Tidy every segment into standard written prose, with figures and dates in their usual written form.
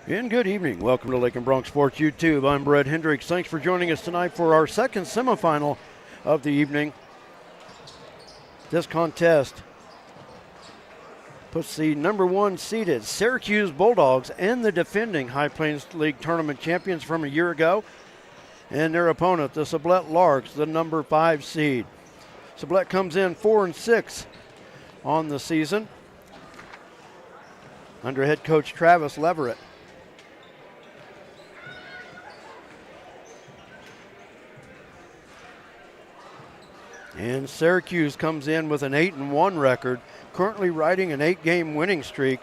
And good evening. Welcome to Lake and Bronx Sports YouTube. I'm Brett Hendricks. Thanks for joining us tonight for our second semifinal of the evening. This contest puts the number one seeded Syracuse Bulldogs and the defending High Plains League tournament champions from a year ago, and their opponent, the Sublette Larks, the number 5 seed. Sublette comes in 4-6 on the season under head coach Travis Leverett. And Syracuse comes in with an 8-1 record, currently riding an 8-game winning streak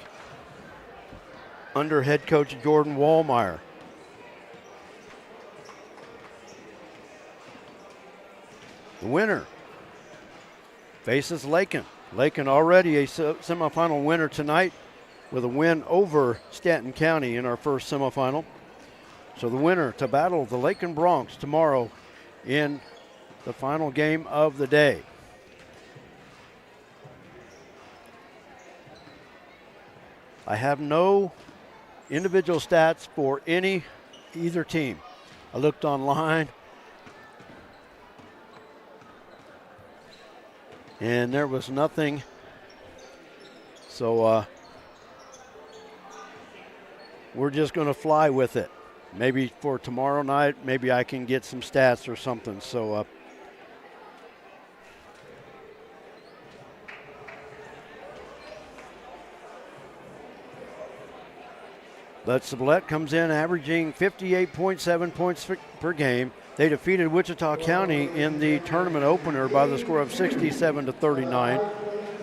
under head coach Jordan Wallmeyer. The winner faces Lakin. Lakin already a semifinal winner tonight with a win over Stanton County in our first semifinal. So the winner to battle the Lake and Bronx tomorrow in the final game of the day. I have no individual stats for either team. I looked online and there was nothing. So we're just going to fly with it. Maybe for tomorrow night, maybe I can get some stats or something. So but Sublette comes in averaging 58.7 points per game. They defeated Wichita County in the tournament opener by the score of 67-39.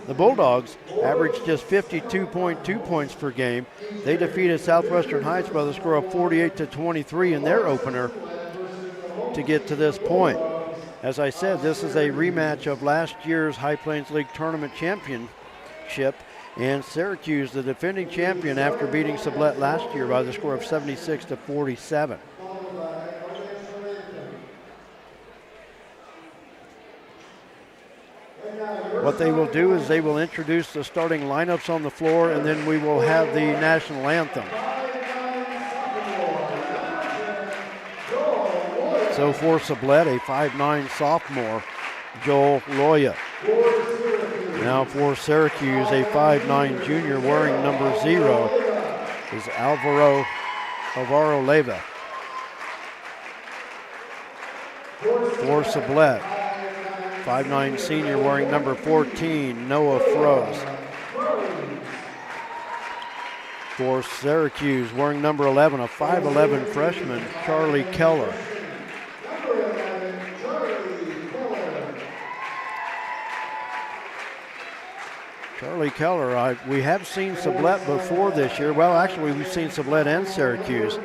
The Bulldogs averaged just 52.2 points per game. They defeated Southwestern Heights by the score of 48-23 in their opener to get to this point. As I said, this is a rematch of last year's High Plains League tournament championship. And Syracuse, the defending champion after beating Sublette last year by the score of 76-47. What they will do is they will introduce the starting lineups on the floor, and then we will have the national anthem. So for Sublette, a 5'9" sophomore, Joel Loya. Now for Syracuse, a 5'9" junior wearing number 0 is Alvaro Leyva. For Sublette, 5'9" senior wearing number 14, Noah Froze. For Syracuse, wearing number 11, a 5'11" freshman, Charlie Keller. Charlie Keller, we have seen Sublette before this year. Well, actually, we've seen Sublette and Syracuse.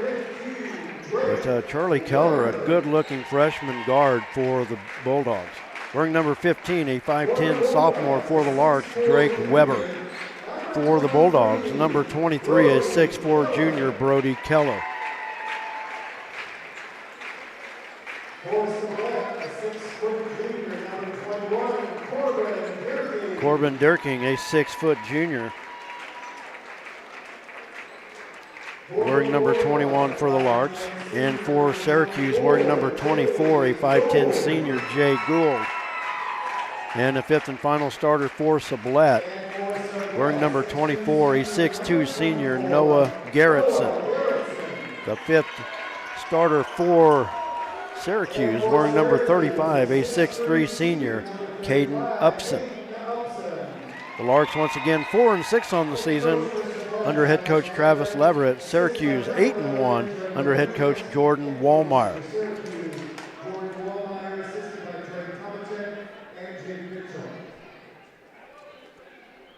But Charlie Keller, a good-looking freshman guard for the Bulldogs. Wearing number 15, a 5'10" sophomore for the Larks, Drake Weber. For the Bulldogs, number 23, a 6'4" junior, Brody Keller. Corbin Durking, a 6-foot junior, wearing number 21 for the Larks. And for Syracuse, wearing number 24, a 5'10" senior, Jay Gould. And the fifth and final starter for Sublette, wearing number 24, a 6'2" senior, Noah Garrettson. The fifth starter for Syracuse, wearing number 35, a 6'3" senior, Caden Upson. The Larks once again 4-6 on the season under head coach Travis Leverett. Syracuse 8-1 under head coach Jordan Wallmeyer.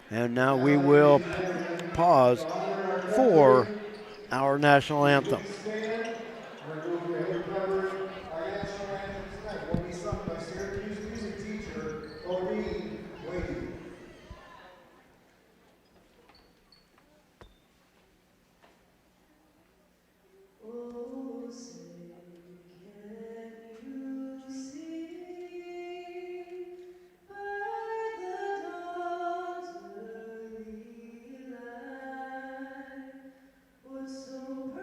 And now we will pause for our national anthem. So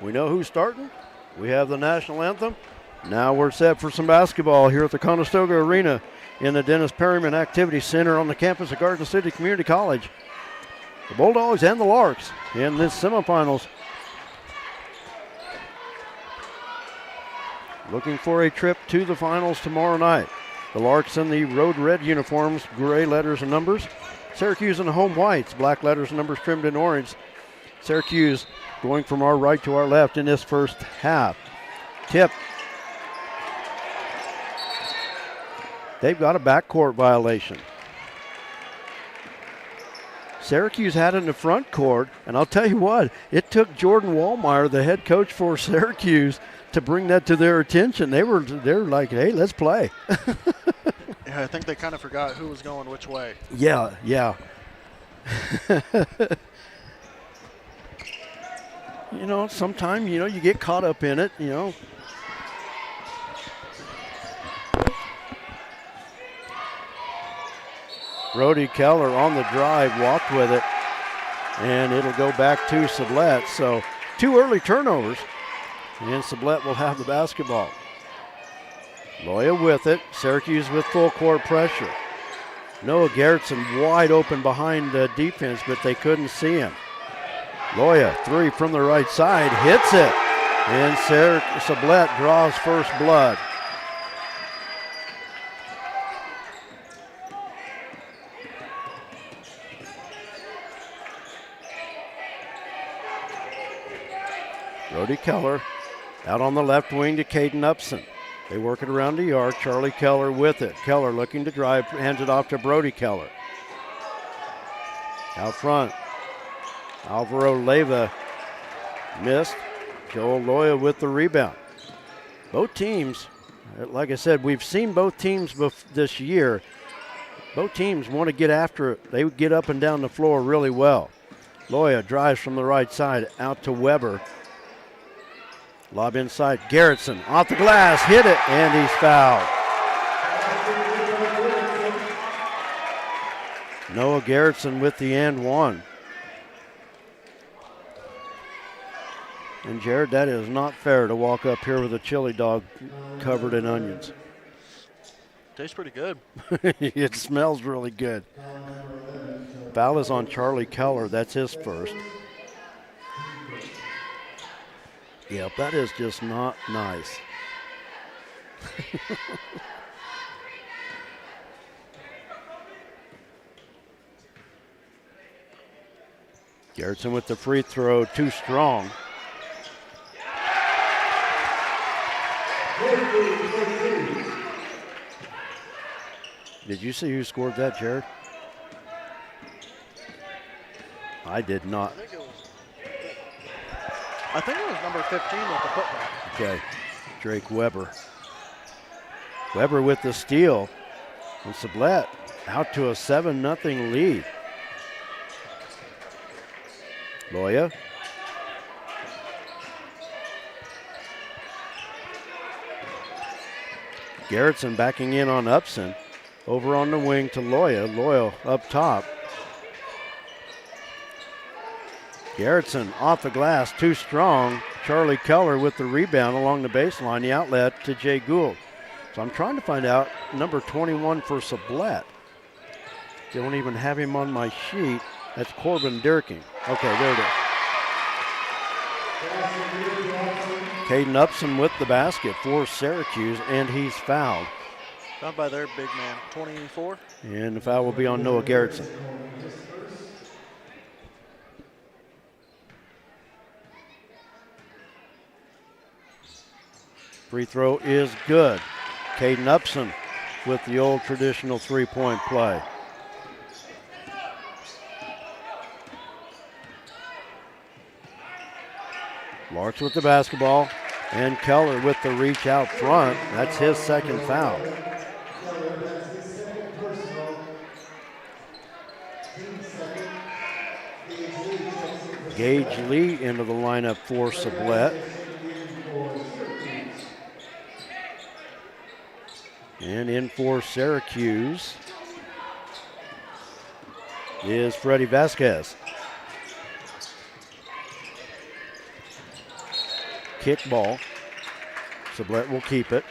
We know who's starting. We have the national anthem. Now we're set for some basketball here at the Conestoga Arena in the Dennis Perryman Activity Center on the campus of Garden City Community College. The Bulldogs and the Larks in this semifinals. Looking for a trip to the finals tomorrow night. The Larks in the road red uniforms, gray letters and numbers. Syracuse in the home whites, black letters and numbers trimmed in orange. Syracuse going from our right to our left in this first half. Tip. They've got a backcourt violation. Syracuse had it in the front court, and I'll tell you what, it took Jordan Wallmeyer, the head coach for Syracuse, to bring that to their attention. They're like, hey, let's play. Yeah, I think they kind of forgot who was going which way. Yeah. Sometimes, you get caught up in it, Brody Keller on the drive, walked with it, and it'll go back to Sublette. So 2 early turnovers, and Sublette will have the basketball. Loya with it, Syracuse with full court pressure. Noah Gerritsen wide open behind the defense, but they couldn't see him. Loya, 3 from the right side, hits it, and Sublette draws first blood. Brody Keller out on the left wing to Caden Upson. They work it around the arc. Charlie Keller with it. Keller looking to drive, hands it off to Brody Keller. Out front, Alvaro Leyva missed. Joel Loya with the rebound. Both teams, like I said, we've seen both teams this year. Both teams want to get after it. They get up and down the floor really well. Loya drives from the right side out to Weber. Lob inside, Gerritsen off the glass, hit it, and he's fouled. Noah Gerritsen with the and one. And Jared, that is not fair to walk up here with a chili dog covered in onions. Tastes pretty good. It smells really good. Foul is on Charlie Keller, that's his first. Yep, that is just not nice. Gerritsen with the free throw, too strong. Did you see who scored that, Jared? I did not. I think it was number 15 with the putback. Okay, Drake Weber. Weber with the steal. And Sublette out to a 7-0 lead. Loya. Gerritsen backing in on Upson. Over on the wing to Loya. Loya up top. Gerritsen off the glass, too strong. Charlie Keller with the rebound along the baseline, the outlet to Jay Gould. So I'm trying to find out number 21 for Sublette. They don't even have him on my sheet. That's Corbin Durking. Okay, there it is. Caden Upson with the basket for Syracuse, and he's fouled. Fouled by their big man, 24. And the foul will be on Noah Gerritsen. Free throw is good. Caden Upson with the old traditional three-point play. Larks with the basketball, and Keller with the reach out front. That's his second foul. Gage Lee into the lineup for Sublette. And in for Syracuse is Freddie Vasquez. kick ball. Sublette will keep it.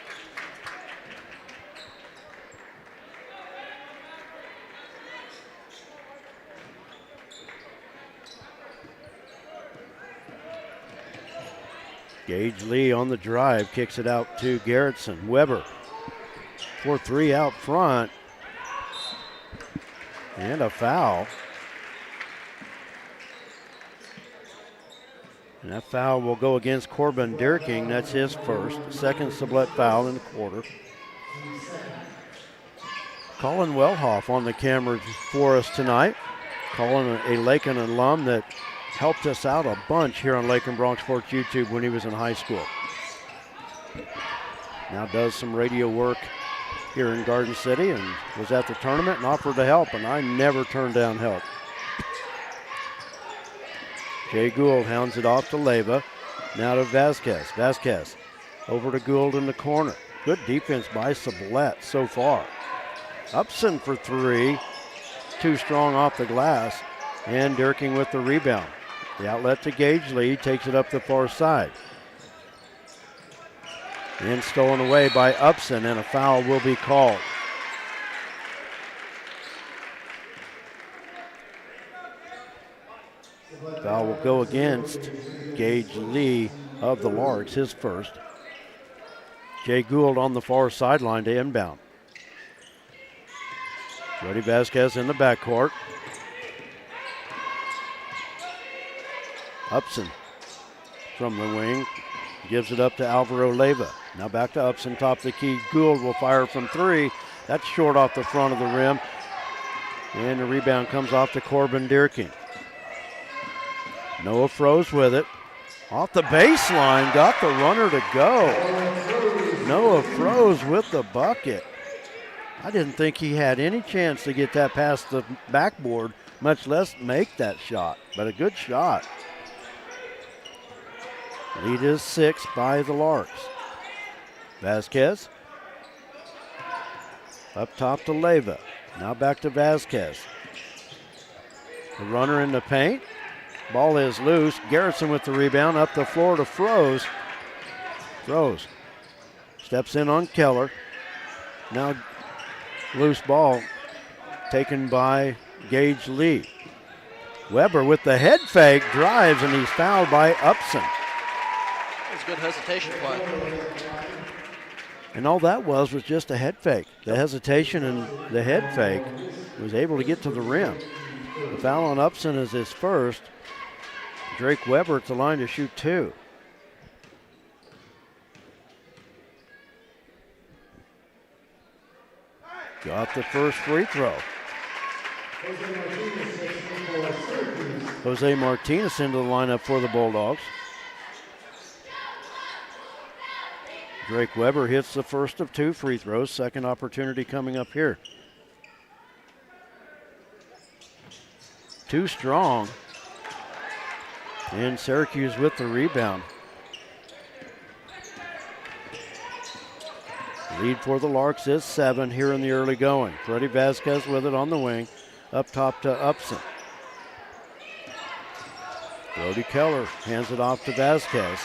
Gage Lee on the drive, kicks it out to Garrettson. Weber for three out front. And a foul. And that foul will go against Corbin Dierking. That's his first. Second Sublette foul in the quarter. Colin Wellhoff on the camera for us tonight. Colin, a Lakin alum that helped us out a bunch here on Lakin Bronx Sports YouTube when he was in high school. Now does some radio work here in Garden City and was at the tournament and offered to help, and I never turned down help. Jay Gould hounds it off to Leyva. Now to Vasquez. Vasquez over to Gould in the corner. Good defense by Sublette so far. Upson for three. Too strong off the glass. And Dierking with the rebound. The outlet to Gage Lee, takes it up the far side. And stolen away by Upson, and a foul will be called. Foul will go against Gage Lee of the Larks, his first. Jay Gould on the far sideline to inbound. Brody Vasquez in the backcourt. Upson from the wing gives it up to Alvaro Leyva. Now back to Upson, top of the key. Gould will fire from three. That's short off the front of the rim. And the rebound comes off to Corbin Dierking. Noah Froze with it. Off the baseline, got the runner to go. Noah Froze with the bucket. I didn't think he had any chance to get that past the backboard, much less make that shot, but a good shot. Lead is 6 by the Larks. Vasquez up top to Leyva. Now back to Vasquez. The runner in the paint. Ball is loose. Garrettson with the rebound. Up the floor to Froze. Froze steps in on Keller. Now loose ball taken by Gage Lee. Weber with the head fake, drives, and he's fouled by Upson. That's good hesitation play. And all that was just a head fake. The hesitation and the head fake was able to get to the rim. The foul on Upson is his first. Drake Weber at the line to shoot two. Got the first free throw. Jose Martinez into the lineup for the Bulldogs. Drake Weber hits the first of two free throws. Second opportunity coming up here. Too strong. And Syracuse with the rebound. Lead for the Larks is 7 here in the early going. Freddie Vasquez with it on the wing. Up top to Upson. Brody Keller hands it off to Vasquez.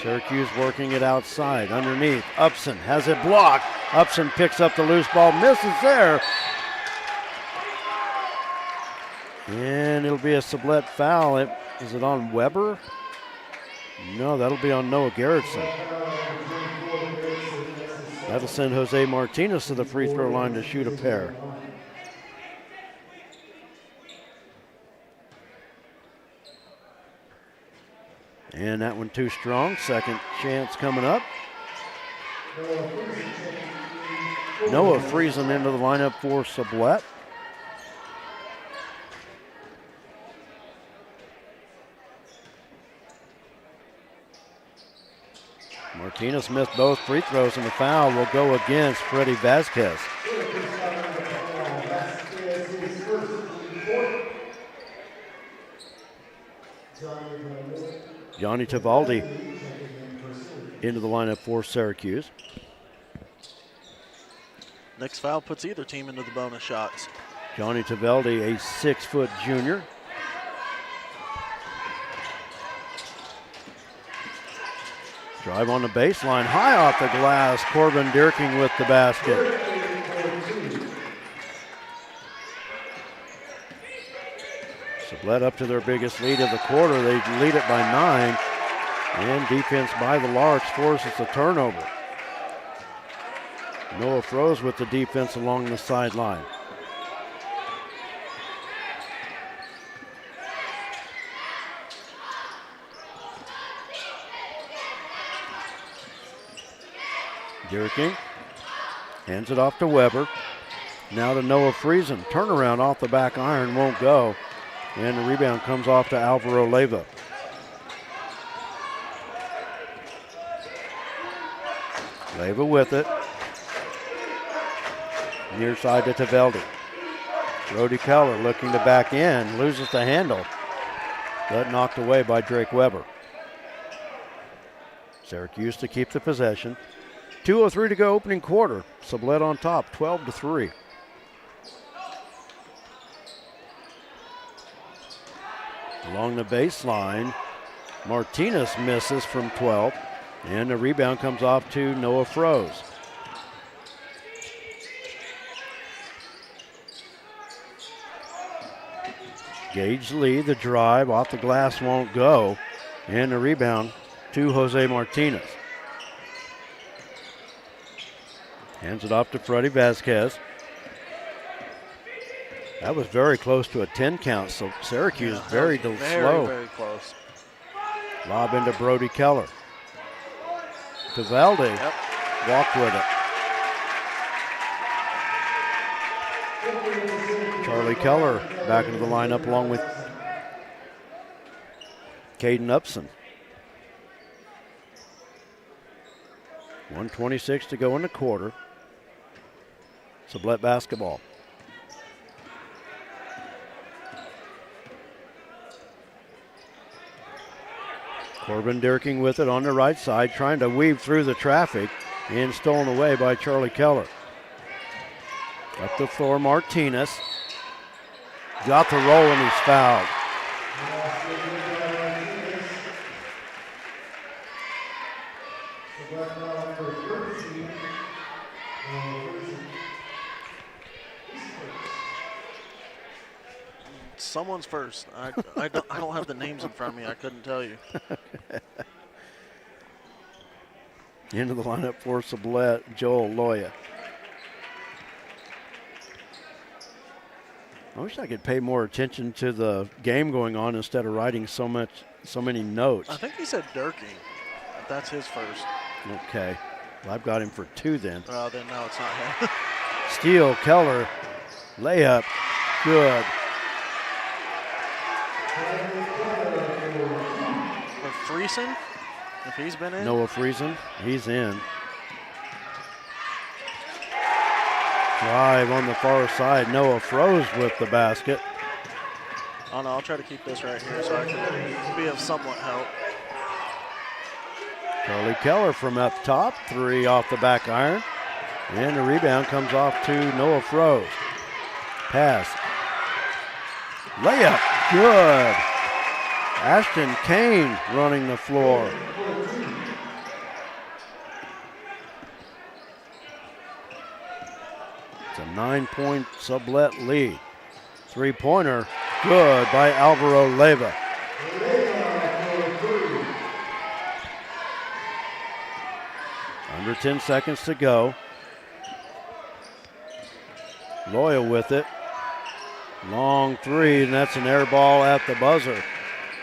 Syracuse working it outside. Underneath, Upson has it blocked. Upson picks up the loose ball, misses there. And it'll be a Sublette foul. Is it on Weber? No, that'll be on Noah Garrettson. That'll send Jose Martinez to the free throw line to shoot a pair. And that one too strong. Second chance coming up. Noah Friesen into the lineup for Sublette. Martinez missed both free throws, and the foul will go against Freddie Vasquez. Johnny Tavaldi into the lineup for Syracuse. Next foul puts either team into the bonus shots. Johnny Tavaldi, a 6-foot junior. Drive on the baseline, high off the glass. Corbin Dierking with the basket. Sublette up to their biggest lead of the quarter. They lead it by 9. And defense by the Larks forces a turnover. Noah Froese with the defense along the sideline. Dierking hands it off to Weber. Now to Noah Friesen. Turnaround off the back iron, won't go. And the rebound comes off to Alvaro Leyva. Leyva with it. Near side to Teveldi. Brody Keller looking to back in, loses the handle. But knocked away by Drake Weber. Syracuse to keep the possession. 2:03 to go, opening quarter. Sublette on top, 12-3. Along the baseline, Martinez misses from 12, and the rebound comes off to Noah Froese. Gage Lee, the drive, off the glass won't go, and the rebound to Jose Martinez. Hands it off to Freddie Vasquez. That was very close to a 10 count, so Syracuse very slow. Very close. Lob into Brody Keller. Teveldi walked with it. Charlie Keller back into the lineup along with Caden Upson. 1:26 to go in the quarter. Sublette basketball. Corbin Dierking with it on the right side, trying to weave through the traffic, and stolen away by Charlie Keller. Up the floor, Martinez. Got the roll and he's fouled. Someone's first. I don't have the names in front of me. I couldn't tell you. Into the lineup for Sublette, Joel Loya. I wish I could pay more attention to the game going on instead of writing so many notes. I think he said Dierking. That's his first. Okay. Well, I've got him for 2 then. Well, then no, it's not him. Steele, Keller, layup, good. Or Friesen, if he's been in. Noah Friesen, he's in. Drive on the far side, Noah Froese with the basket. Oh no, I'll try to keep this right here so I can be of somewhat help. Charlie Keller from up top, 3 off the back iron. And the rebound comes off to Noah Froese. Pass. Layup, good. Ashton Kane running the floor. It's a 9-point Sublette lead. 3-pointer, good by Alvaro Leyva. Under 10 seconds to go. Loya with it. Long 3, and that's an air ball at the buzzer.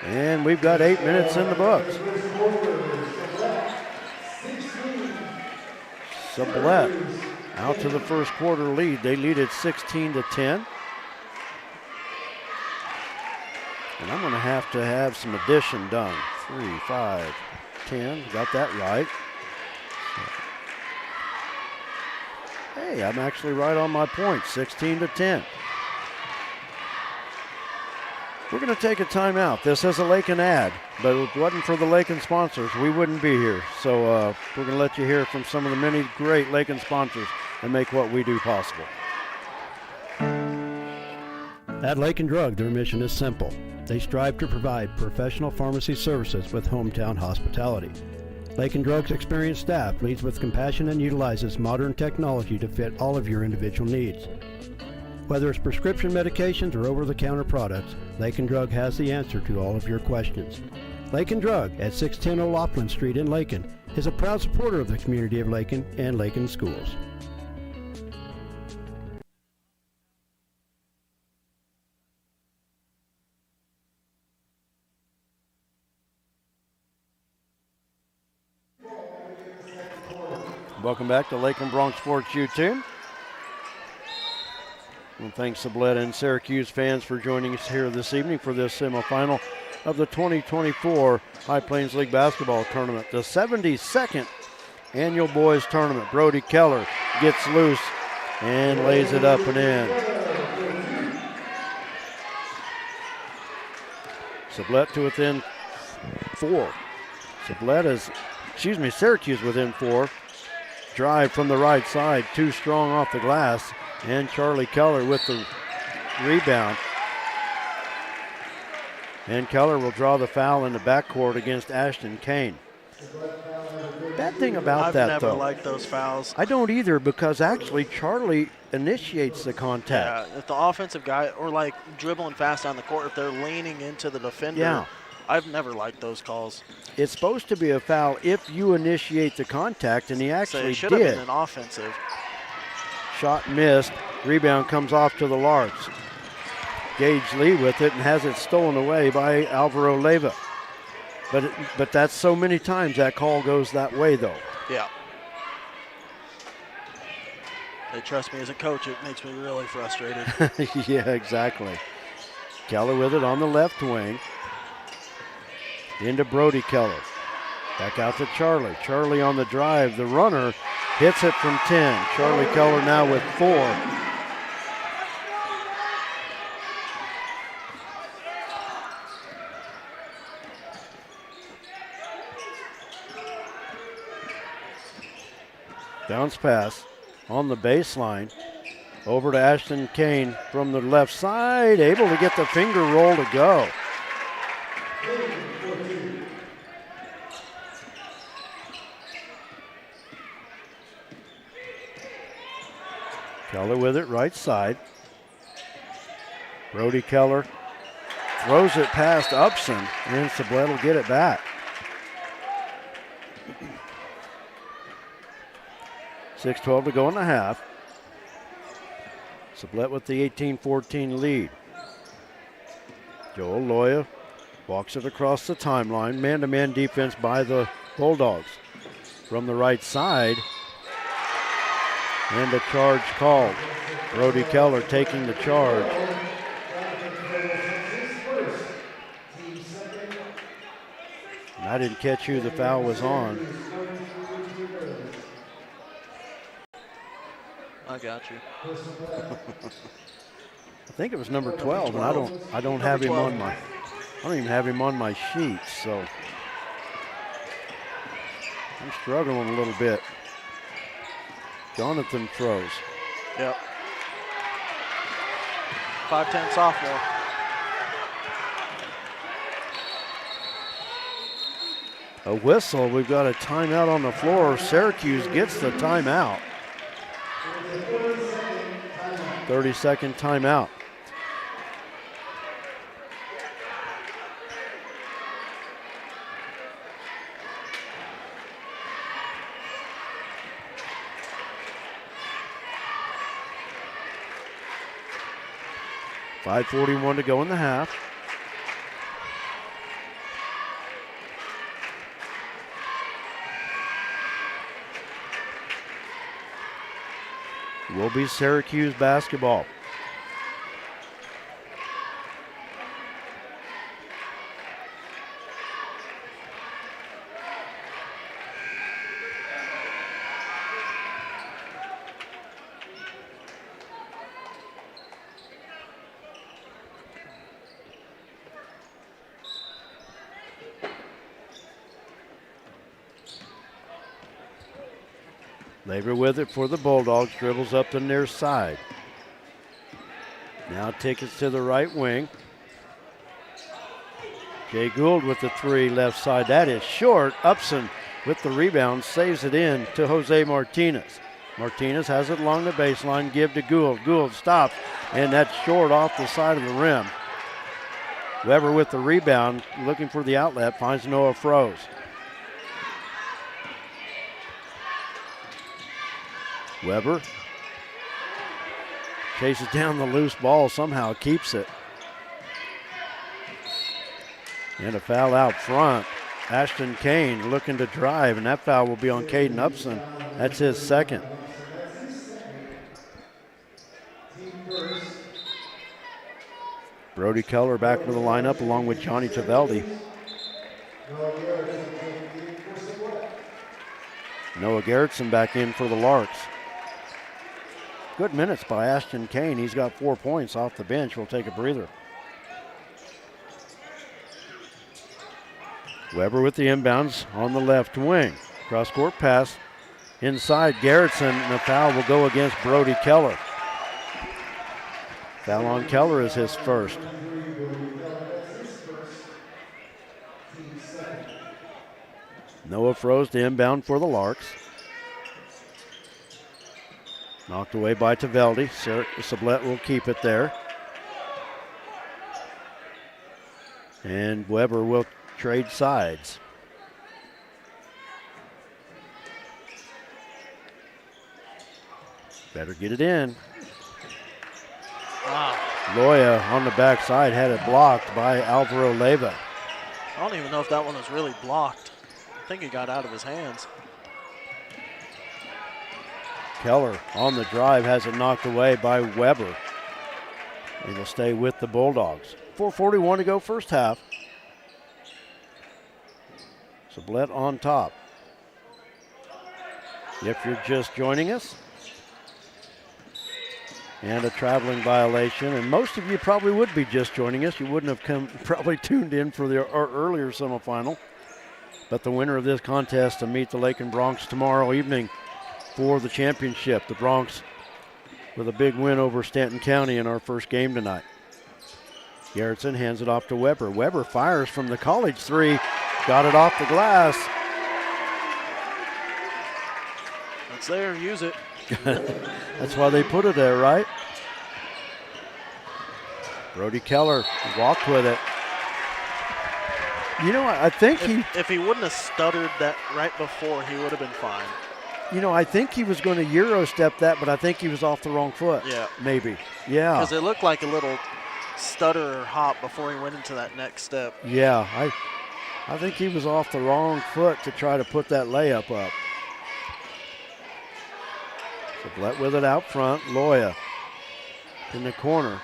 And we've got 8 minutes in the books. Sublette out to the first quarter lead. They lead at 16-10. And I'm going to have some addition done. 3, 5, 10. Got that right. Hey, I'm actually right on my point. 16-10. We're going to take a timeout. This is a Lakin ad, but if it wasn't for the Lakin sponsors, we wouldn't be here. So we're going to let you hear from some of the many great Lakin sponsors that make what we do possible. At Lakin Drug, their mission is simple. They strive to provide professional pharmacy services with hometown hospitality. Lake and Drug's experienced staff leads with compassion and utilizes modern technology to fit all of your individual needs. Whether it's prescription medications or over-the-counter products, Lake and Drug has the answer to all of your questions. Lake and Drug at 610 O'Loughlin Street in Lakin is a proud supporter of the community of Lakin and Lakin schools. Welcome back to Lakeland Bronx Sports U-Team. And thanks Sublette and Syracuse fans for joining us here this evening for this semifinal of the 2024 High Plains League Basketball Tournament, the 72nd annual boys tournament. Brody Keller gets loose and lays it up and in. Sublette to within 4. Syracuse within 4. Drive from the right side, too strong off the glass, and Charlie Keller with the rebound. And Keller will draw the foul in the backcourt against Ashton Kane. Bad thing about that, though. I've never liked those fouls. I don't either, because actually Charlie initiates the contact. Yeah, if the offensive guy, or like dribbling fast down the court, if they're leaning into the defender, Yeah. I've never liked those calls. It's supposed to be a foul if you initiate the contact, and he So actually it should did. have been an offensive. Shot missed. Rebound comes off to the Larks. Gage Lee with it and has it stolen away by Alvaro Leyva. But that's so many times that call goes that way, though. Yeah. They trust me as a coach. It makes me really frustrated. Yeah, exactly. Keller with it on the left wing. Into Brody Keller. Back out to Charlie. Charlie on the drive. The runner hits it from 10. Charlie Keller now with 4. Bounce pass on the baseline. Over to Ashton Kane from the left side. Able to get the finger roll to go. Keller with it, right side. Brody Keller throws it past Upson, and Sublette will get it back. 6:12 to go in the half. Sublette with the 18-14 lead. Joel Loya walks it across the timeline. Man-to-man defense by the Bulldogs. From the right side. And a charge called. Brody Keller taking the charge. And I didn't catch who the foul was on. I got you. I think it was number 12, and I don't have him on my, I don't even have him on my sheet, so I'm struggling a little bit. Jonathan throws. Yep. 5'10" sophomore. A whistle. We've got a timeout on the floor. Syracuse gets the timeout. 30-second timeout. .541 to go in the half. Will be Syracuse basketball. Labor with it for the Bulldogs, dribbles up the near side. Now tickets to the right wing. Jay Gould with the 3 left side. That is short. Upson with the rebound, saves it in to Jose Martinez. Martinez has it along the baseline, give to Gould. Gould stops, and that's short off the side of the rim. Weber with the rebound, looking for the outlet, finds Noah Froese. Weber chases down the loose ball, somehow keeps it. And a foul out front. Ashton Kane looking to drive, and that foul will be on Caden Upson. That's his second. Brody Keller back for the lineup along with Johnny Taveldi. Noah Gerritsen back in for the Larks. Good minutes by Ashton Kane. He's got 4 points off the bench. We'll take a breather. Weber with the inbounds on the left wing. Cross-court pass inside Gerritsen, and the foul will go against Brody Keller. Foul on Keller is his first. Noah Froese to inbound for the Larks. Knocked away by Taveldi. Sublette will keep it there. And Weber will trade sides. Better get it in. Wow. Loya on the backside had it blocked by Alvaro Leyva. I don't even know if that one was really blocked. I think it got out of his hands. Keller on the drive has it knocked away by Weber. And will stay with the Bulldogs. 4:41 to go first half. Sublette on top. If you're just joining us, and a traveling violation, and most of you probably would be just joining us. You wouldn't have probably tuned in for the earlier semifinal. But the winner of this contest to meet the Lakin Bronx tomorrow evening for the championship. The Bronx with a big win over Stanton County in our first game tonight. Gerritsen hands it off to Weber. Weber fires from the college three. Got it off the glass. It's there, use it. That's why they put it there, right? Brody Keller walked with it. You know, I think if he wouldn't have stuttered that right before, he would have been fine. You know, I think he was going to Euro step that, but I think he was off the wrong foot. Yeah. Maybe. Yeah. Because it looked like a little stutter or hop before he went into that next step. Yeah, I think he was off the wrong foot to try to put that layup up. Sublette with it out front. Loya in the corner.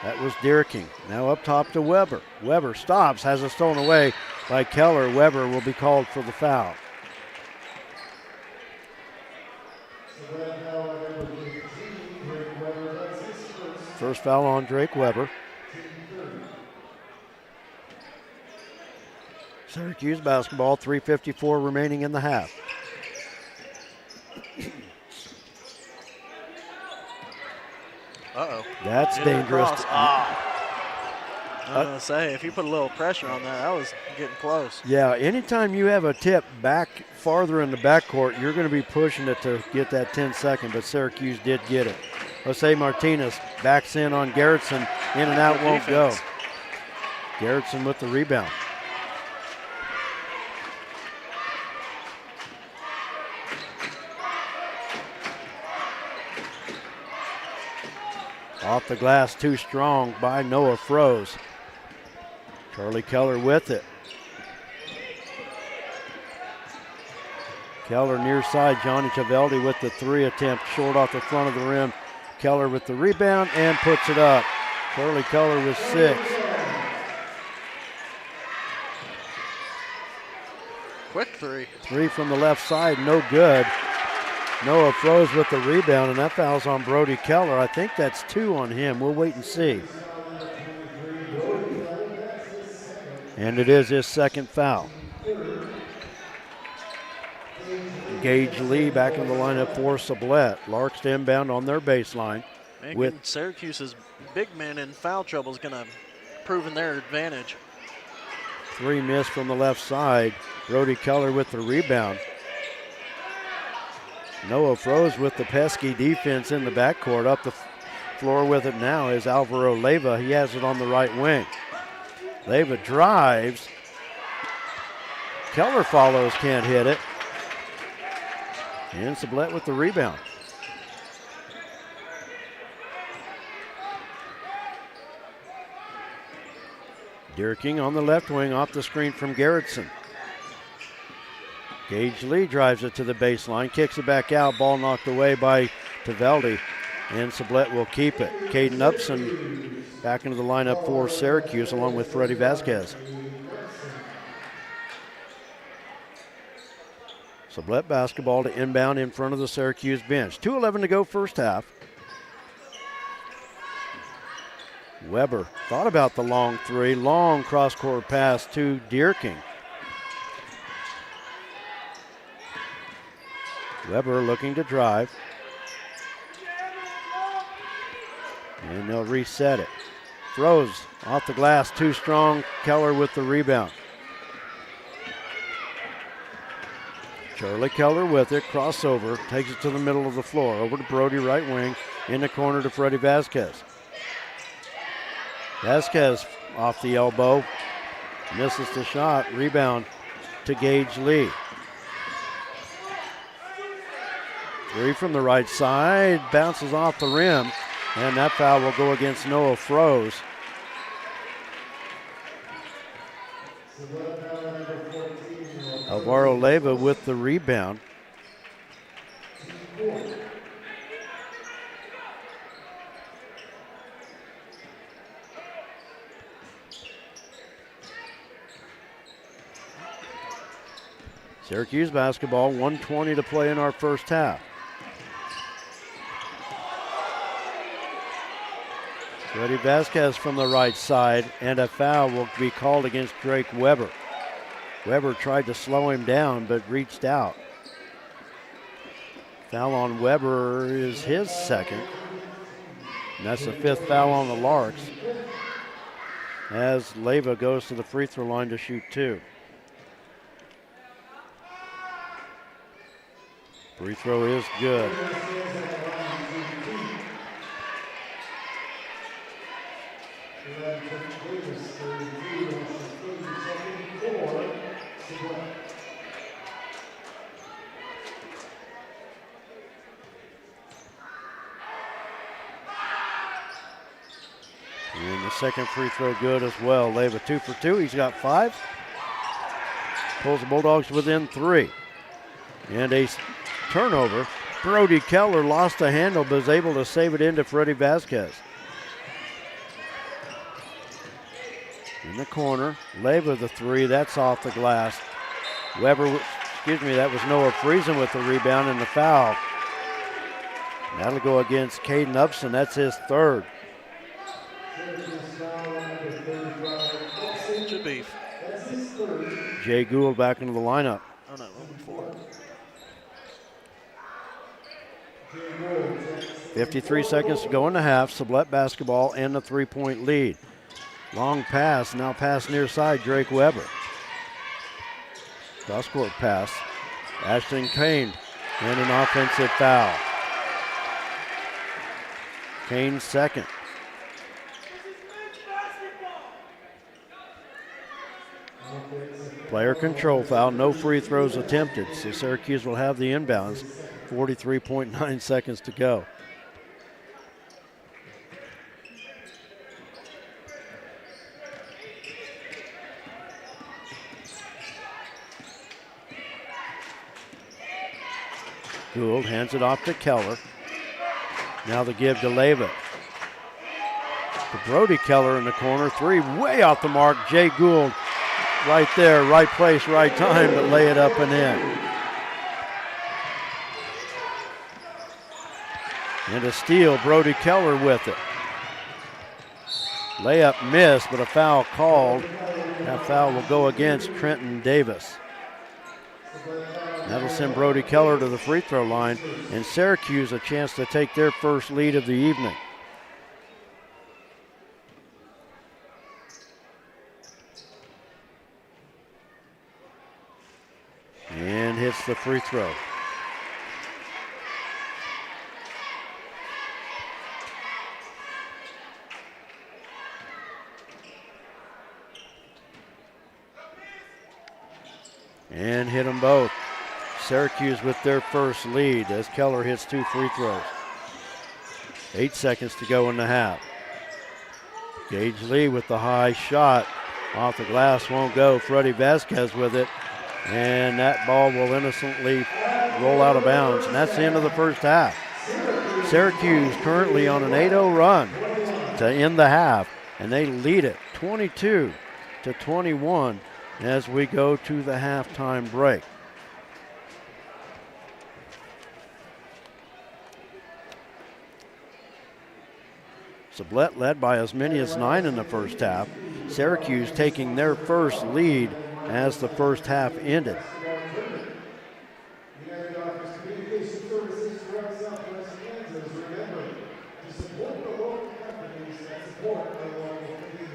That was Dierking. Now up top to Weber. Weber stops, has it stolen away by Keller. Weber will be called for the foul. First foul on Drake Weber. Syracuse basketball, 3:54 remaining in the half. Uh-oh. That's dangerous. I was going to say, if you put a little pressure on that, that was getting close. Yeah, anytime you have a tip back farther in the backcourt, you're going to be pushing it to get that 10-second, but Syracuse did get it. Jose Martinez backs in on Gerritsen. In and out won't go. Gerritsen with the rebound. Off the glass, too strong by Noah Froese. Charlie Keller with it. Keller near side, Johnny Taveldi with the three attempt, short off the front of the rim. Keller with the rebound and puts it up. Charlie Keller with 6. Quick three. 3 from the left side, no good. Noah Froese with the rebound, and that foul's on Brody Keller. I think that's 2 on him. We'll wait and see. And it is his second foul. Gage Lee back in the lineup for Sublette. Larks to inbound on their baseline. With Syracuse's big man in foul trouble is going to prove in their advantage. Three missed from the left side. Brody Keller with the rebound. Noah Froze with the pesky defense in the backcourt. Up the floor with it now is Alvaro Leyva. He has it on the right wing. Leyva drives. Keller follows, can't hit it. And Sublette with the rebound. Dierking on the left wing off the screen from Garrettson. Gage Lee drives it to the baseline, kicks it back out, ball knocked away by Taveldi, and Sublette will keep it. Caden Upson back into the lineup for Syracuse along with Freddie Vasquez. Sublette basketball to inbound in front of the Syracuse bench. 2:11 to go first half. Weber thought about the long three, long cross-court pass to Dierking. Weber looking to drive. And they'll reset it. Throws off the glass, too strong. Keller with the rebound. Charlie Keller with it, crossover, takes it to the middle of the floor. Over to Brody, right wing, in the corner to Freddie Vasquez. Vasquez off the elbow, misses the shot, rebound to Gage Lee. Three from the right side, bounces off the rim, and that foul will go against Noah Froze. Alvaro Leyva with the rebound. Syracuse basketball, 1:20 to play in our first half. Freddie Vasquez from the right side, and a foul will be called against Drake Weber. Weber tried to slow him down, but reached out. Foul on Weber is his second. And that's the fifth foul on the Larks, as Leyva goes to the free throw line to shoot two. Free throw is good. And the second free throw good as well. Leyva 2 for 2. He's got 5. Pulls the Bulldogs within 3. And a turnover. Brody Keller lost the handle but is able to save it into Freddie Vasquez. In the corner, Leyva the 3, that's off the glass. Weber, that was Noah Friesen with the rebound and the foul. That'll go against Caden Upson, that's his third. Should be. Jay Gould back into the lineup. Oh no, over 4. 53 seconds to go in the half. Sublette basketball and the 3-point lead. Long pass, now pass near side, Drake Weber. Cross-court pass. Ashton Kane and an offensive foul. Kane's second. Player control foul, no free throws attempted, so Syracuse will have the inbounds. 43.9 seconds to go. Gould hands it off to Keller. Now the give to Leyva. To Brody Keller in the corner. 3 way off the mark. Jay Gould right there, right place, right time, but lay it up and in. And a steal, Brody Keller with it. Layup missed, but a foul called. That foul will go against Trenton Davis. That'll send Brody Keller to the free throw line, and Syracuse a chance to take their first lead of the evening. hits the free throw. And hit them both. Syracuse with their first lead as Keller hits 2 free throws. 8 seconds to go in the half. Gage Lee with the high shot. Off the glass, won't go. Freddie Vasquez with it. And that ball will innocently roll out of bounds. And that's the end of the first half. Syracuse currently on an 8-0 run to end the half. And they lead it 22-21 as we go to the halftime break. Sublette led by as many as 9 in the first half. Syracuse taking their first lead as the first half ended.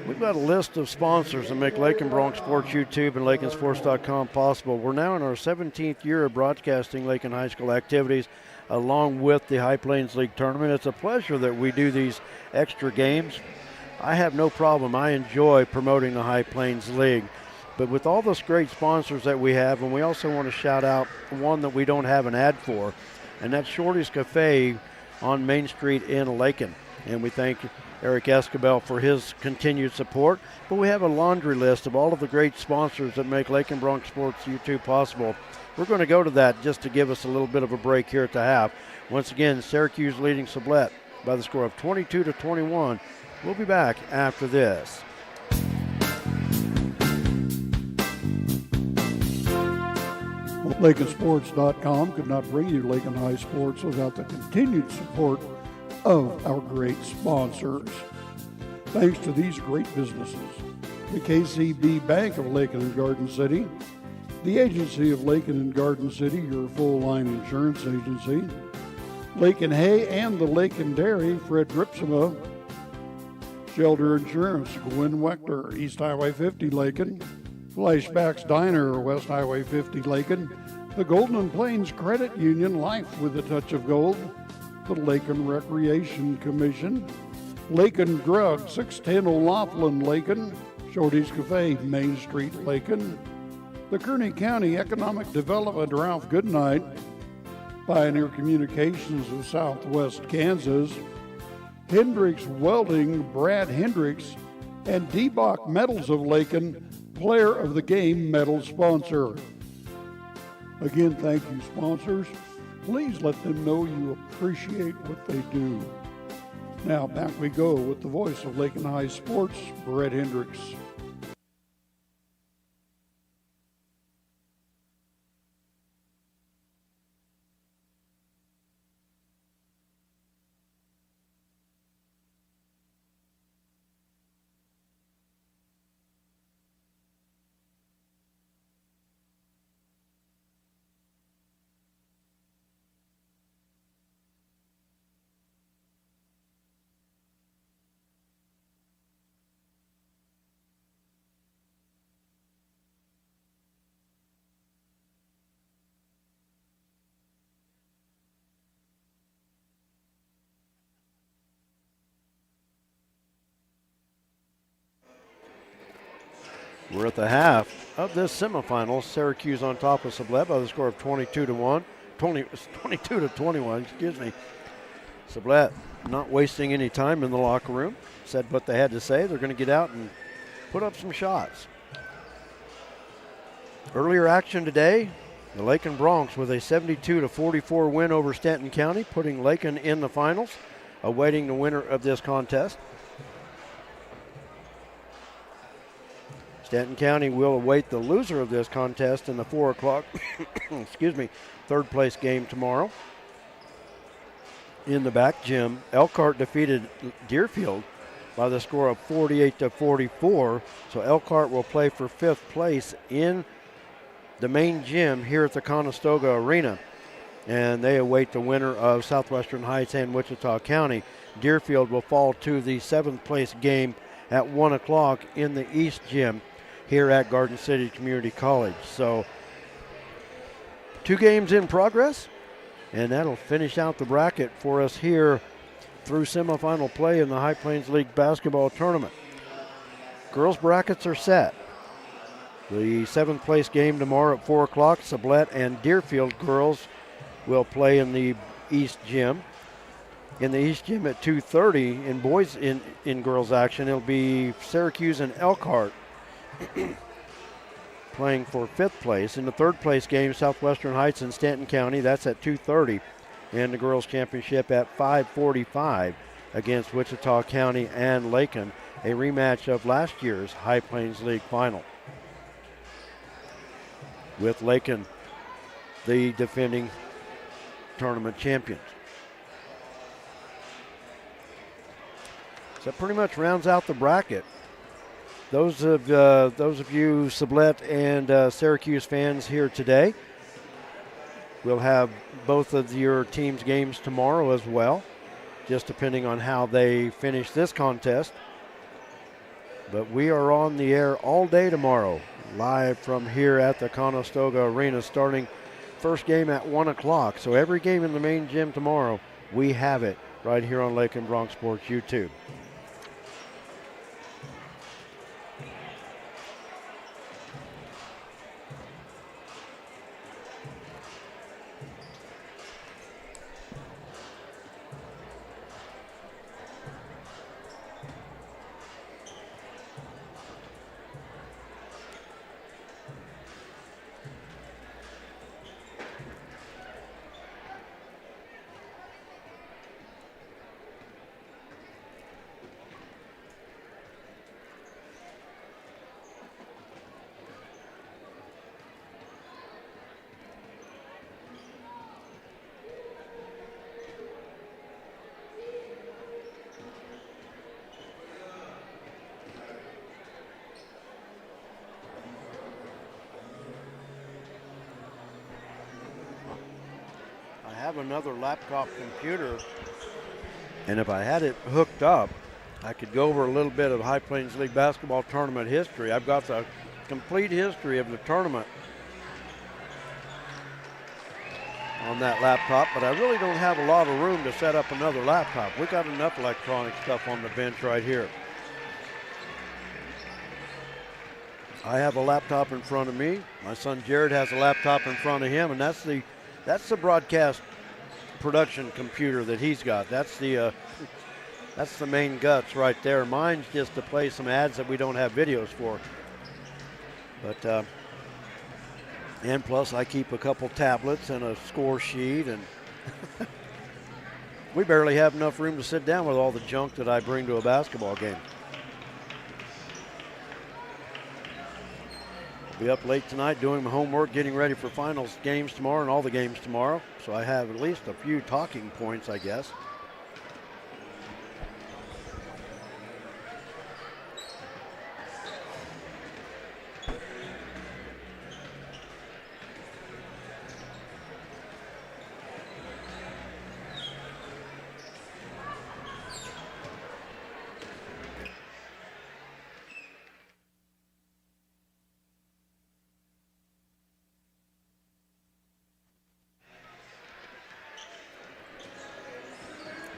We've got a list of sponsors that make Lake and Bronx Sports YouTube and LakeandSports.com possible. We're now in our 17th year of broadcasting Lake and High School activities along with the High Plains League tournament. It's a pleasure that we do these extra games. I have no problem. I enjoy promoting the High Plains League. But with all those great sponsors that we have, and we also want to shout out one that we don't have an ad for, and that's Shorty's Cafe on Main Street in Lakin. And we thank Eric Escabel for his continued support. But we have a laundry list of all of the great sponsors that make Lake and Bronx Sports YouTube possible. We're going to go to that just to give us a little bit of a break here at the half. Once again, Syracuse leading Sublette by the score of 22-21. We'll be back after this. LakeandSports.com could not bring you Lake and High Sports without the continued support of our great sponsors. Thanks to these great businesses: the KCB Bank of Lakin and Garden City, the Agency of Lakin and Garden City, your full-line insurance agency, Lakin Hay and the Lakin Dairy, Fred Ripsima, Shelter Insurance, Gwen Wechter, East Highway 50 Lakin, Flashbacks Diner, West Highway 50 Lakin, the Golden Plains Credit Union, Life with a Touch of Gold, the Lakin Recreation Commission, Lakin Drug, 610 O'Laughlin Lakin, Shorty's Cafe, Main Street Lakin, the Kearney County Economic Development, Ralph Goodnight, Pioneer Communications of Southwest Kansas, Hendricks Welding, Brad Hendricks, and D-Bach Metals of Lakin, Player of the Game medal sponsor. Again, thank you, sponsors. Please let them know you appreciate what they do. Now, back we go with the voice of Lake and High Sports, Brett Hendricks. We're at the half of this semifinal. Syracuse on top of Sublette by the score of 22-21. Sublette not wasting any time in the locker room. Said what they had to say. They're going to get out and put up some shots. Earlier action today, the Lakin Bronx with a 72-44 win over Stanton County, putting Lakin in the finals, awaiting the winner of this contest. Stanton County will await the loser of this contest in the 4 o'clock third place game tomorrow. In the back gym, Elkhart defeated Deerfield by the score of 48-44. So Elkhart will play for 5th place in the main gym here at the Conestoga Arena. And they await the winner of Southwestern Heights and Wichita County. Deerfield will fall to the 7th place game at 1 o'clock in the East Gym here at Garden City Community College. So 2 games in progress, and that'll finish out the bracket for us here through semifinal play in the High Plains League basketball tournament. Girls brackets are set. The 7th place game tomorrow at 4 o'clock, Sublette and Deerfield girls will play in the East Gym. In the East Gym at 2:30 in boys in girls action, it'll be Syracuse and Elkhart playing for 5th place. In the 3rd place game, Southwestern Heights and Stanton County, that's at 2:30. And the girls championship at 5:45 against Wichita County and Lakin, a rematch of last year's High Plains League final, with Lakin the defending tournament champions. So that pretty much rounds out the bracket. Those of you Sublette and Syracuse fans here today, we'll have both of your teams' games tomorrow as well, just depending on how they finish this contest. But we are on the air all day tomorrow, live from here at the Conestoga Arena, starting first game at 1 o'clock. So every game in the main gym tomorrow, we have it right here on Lake and Bronx Sports YouTube. I have another laptop computer, and if I had it hooked up, I could go over a little bit of High Plains League basketball tournament history. I've got the complete history of the tournament on that laptop, but I really don't have a lot of room to set up another laptop. We got enough electronic stuff on the bench right here. I have a laptop in front of me. My son Jared has a laptop in front of him, and that's the broadcast production computer that he's got. That's the main guts right there. Mine's just to play some ads that we don't have videos for. But and plus I keep a couple tablets and a score sheet, and we barely have enough room to sit down with all the junk that I bring to a basketball game. Be up late tonight doing my homework, getting ready for finals games tomorrow and all the games tomorrow. So I have at least a few talking points, I guess.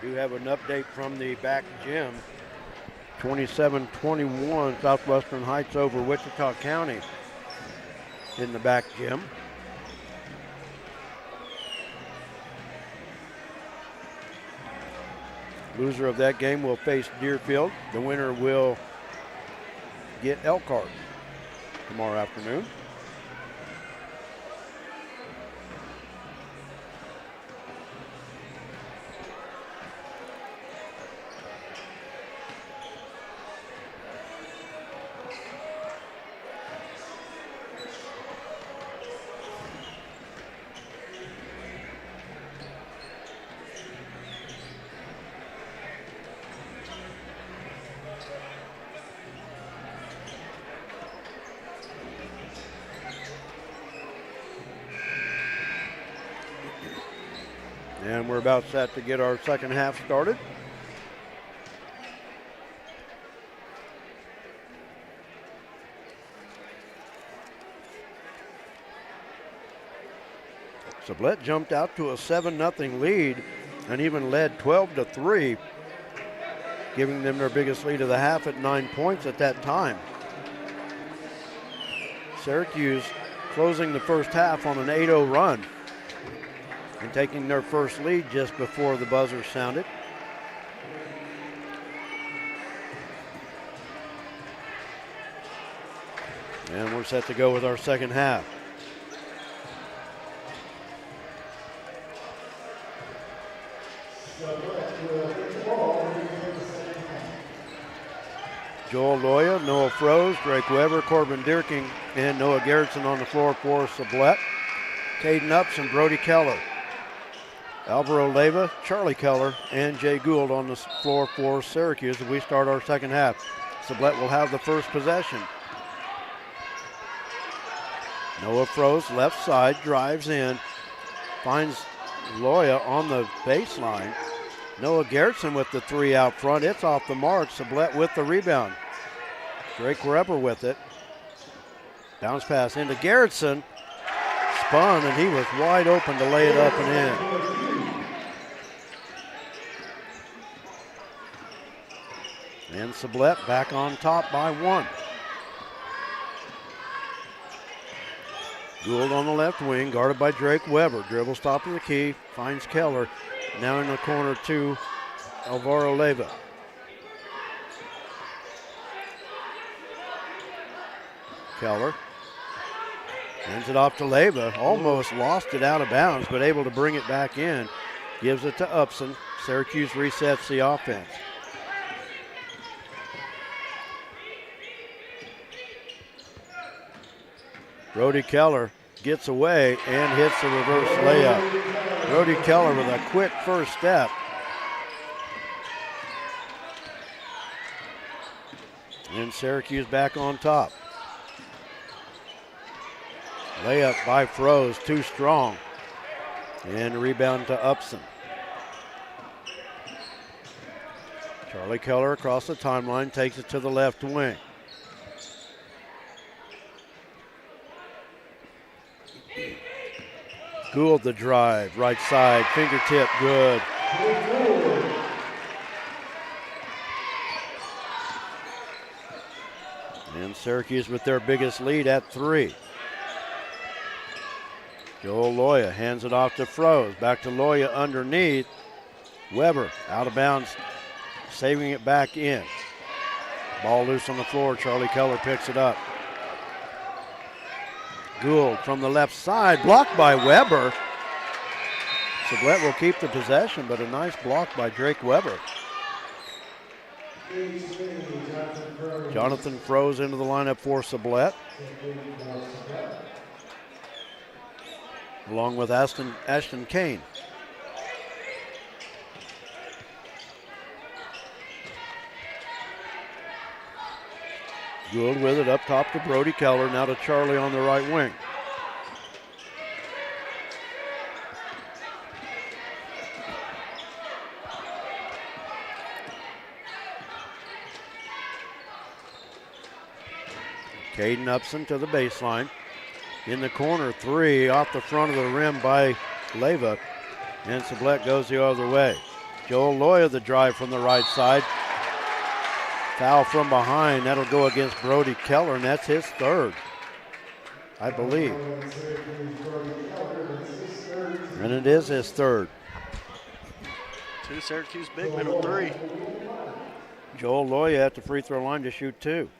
Do have an update from the back gym. 27-21 Southwestern Heights over Wichita County in the back gym. Loser of that game will face Deerfield. The winner will get Elkhart tomorrow afternoon. And we're about set to get our second half started. Sublette jumped out to a 7-0 lead and even led 12-3, giving them their biggest lead of the half at 9 points at that time. Syracuse closing the first half on an 8-0 run and taking their first lead just before the buzzer sounded. And we're set to go with our second half. Joel Loya, Noah Froese, Drake Weber, Corbin Dierking, and Noah Gerritsen on the floor for Sublette. Caden Upson, Brody Keller, Alvaro Leyva, Charlie Keller, and Jay Gould on the floor for Syracuse as we start our second half. Sublette will have the first possession. Noah Froese, left side, drives in, finds Loya on the baseline. Noah Gerritsen with the three out front. It's off the mark. Sublette with the rebound. Drake Weber with it. Bounce pass into Gerritsen. Spun, and he was wide open to lay it up and in. And Sublette back on top by 1. Gould on the left wing, guarded by Drake Weber. Dribbles top of the key, finds Keller. Now in the corner to Alvaro Leyva. Keller hands it off to Leyva. Almost lost it out of bounds, but able to bring it back in. Gives it to Upson. Syracuse resets the offense. Brody Keller gets away and hits the reverse layup. Brody Keller with a quick first step. And Syracuse back on top. Layup by Froese, too strong. And a rebound to Upson. Charlie Keller across the timeline, takes it to the left wing. Gould the drive, right side, fingertip, good. And Syracuse with their biggest lead at 3. Joel Loya hands it off to Froese. Back to Loya underneath. Weber out of bounds, saving it back in. Ball loose on the floor. Charlie Keller picks it up. Gould from the left side, blocked by Weber. Sublette will keep the possession, but a nice block by Drake Weber. Jonathan Froese into the lineup for Sublette, along with Ashton Kane. Gould with it up top to Brody Keller, now to Charlie on the right wing. Caden Upson to the baseline. In the corner, 3 off the front of the rim by Leyva, and Sublette goes the other way. Joel Loya the drive from the right side. Foul from behind, that'll go against Brody Keller, and that's his third, I believe. And it is his third. 2 Syracuse big men with 3. Joel Loya at the free throw line to shoot 2.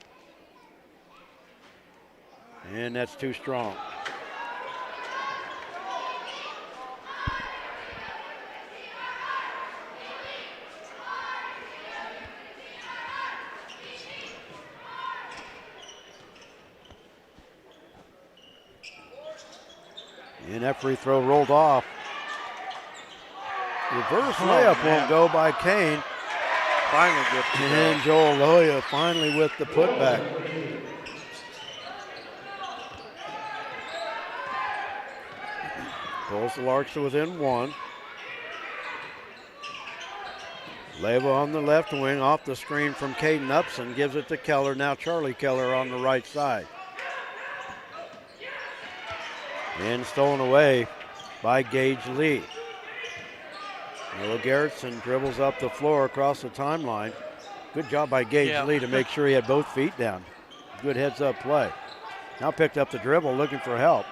And that's too strong. And that free throw rolled off. Reverse layup won't go by Kane. Finally gets it. And Joel Loya finally with the putback. Pulls the Larks to within 1. Leyva on the left wing off the screen from Caden Upson. Gives it to Keller. Now Charlie Keller on the right side. And stolen away by Gage Lee. Noah Garrettson dribbles up the floor across the timeline. Good job by Gage Lee to make sure he had both feet down. Good heads-up play. Now picked up the dribble, looking for help.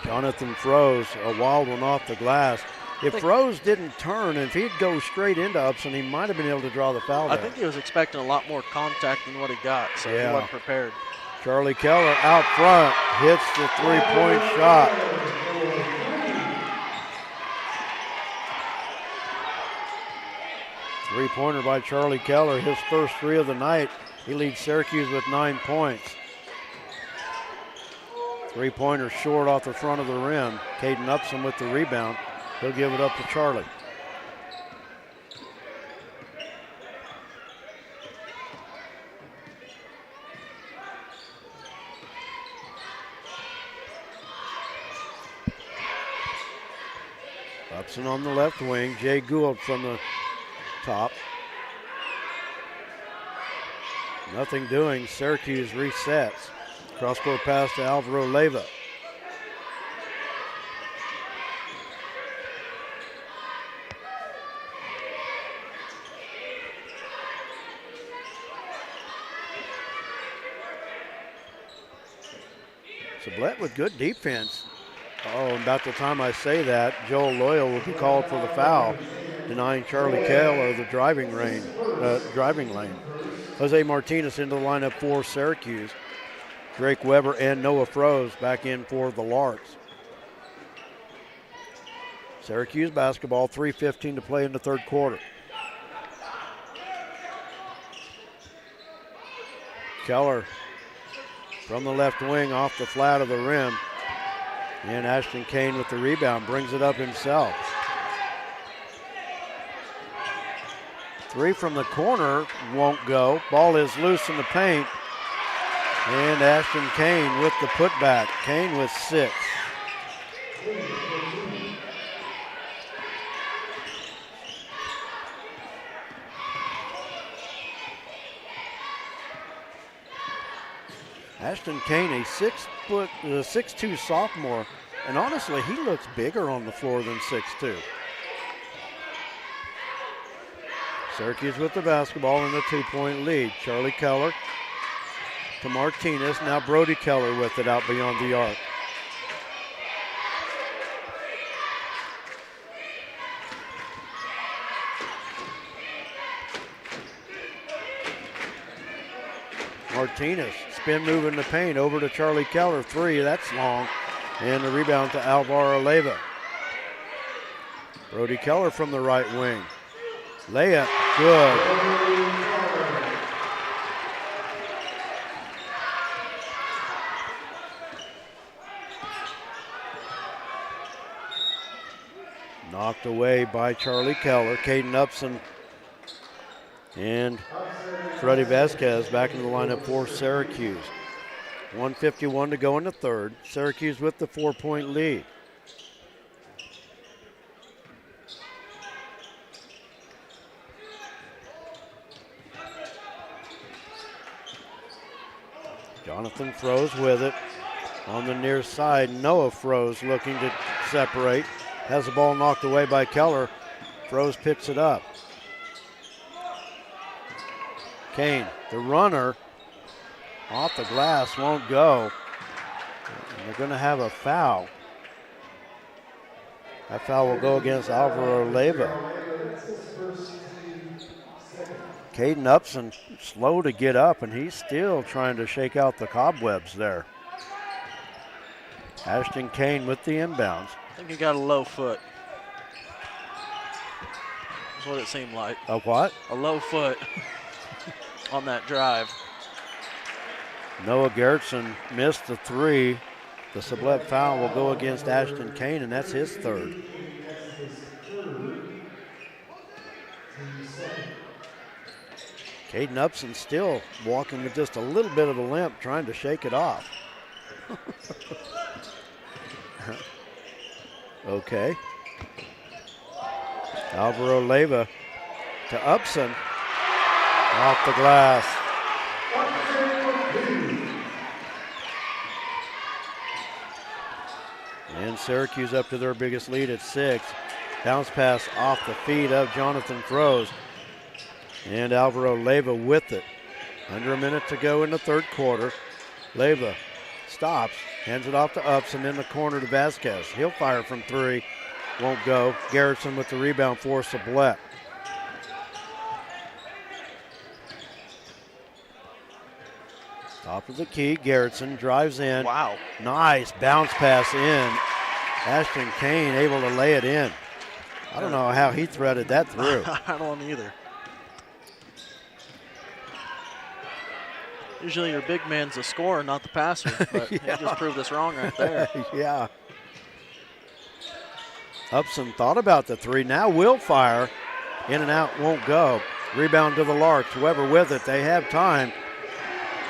Jonathan Froese, a wild one off the glass. If Froese didn't turn, if he'd go straight into Upson, he might have been able to draw the foul there. I think he was expecting a lot more contact than what he got, so he wasn't prepared. Charlie Keller out front, hits the three-point shot. Three-pointer by Charlie Keller, his first three of the night. He leads Syracuse with 9 points. Three-pointer short off the front of the rim. Caden Upson with the rebound. He'll give it up to Charlie. Upson on the left wing. Jay Gould from the top. Nothing doing. Syracuse resets. Cross-court pass to Alvaro Leyva. Sublette with good defense. Oh, about the time I say that, Joel Loyal will be called for the foul, denying Charlie Keller the driving lane. Jose Martinez into the lineup for Syracuse. Drake Weber and Noah Froese back in for the Larks. Syracuse basketball, 3:15 to play in the third quarter. Keller from the left wing off the flat of the rim. And Ashton Kane with the rebound, brings it up himself. Three from the corner won't go. Ball is loose in the paint. And Ashton Kane with the putback. Kane with 6. Ashton Kane, a 6'2" sophomore, and honestly, he looks bigger on the floor than 6'2". Syracuse with the basketball in the 2-point lead. Charlie Keller to Martinez. Now Brody Keller with it out beyond the arc. Martinez, spin move in the paint, over to Charlie Keller, 3, that's long. And the rebound to Alvaro Leyva. Brody Keller from the right wing. Layup, good. Knocked away by Charlie Keller. Caden Upson and Freddie Vasquez back in the lineup for Syracuse. 1:51 to go in the third. Syracuse with the 4-point lead. Jonathan Froese with it. On the near side, Noah Froese looking to separate. Has the ball knocked away by Keller. Froese picks it up. Kane, the runner, off the glass, won't go. And they're going to have a foul. That foul will go against Alvaro Leyva. Caden Upson slow to get up, and he's still trying to shake out the cobwebs there. Ashton Kane with the inbounds. I think he got a low foot. That's what it seemed like. A what? A low foot on that drive. Noah Garrettson missed the 3. The Sublette foul will go against Ashton Kane, and that's his 3rd. Caden Upson still walking with just a little bit of a limp, trying to shake it off. Okay. Alvaro Leyva to Upson. Off the glass. And Syracuse up to their biggest lead at 6. Bounce pass off the feet of Jonathan Froese. And Alvaro Leyva with it. Under a minute to go in the third quarter. Leyva stops, hands it off to Upson in the corner to Vasquez. He'll fire from 3, won't go. Garrison with the rebound for Sublette. Top of the key, Garrison drives in. Wow. Nice bounce pass in. Ashton Kane able to lay it in. I don't know how he threaded that through. I don't either. Usually your big man's the scorer, not the passer, but Yeah. he just proved us wrong right there. Yeah. Upson thought about the 3, now will fire. In and out, won't go. Rebound to the Larks. Whoever with it, they have time.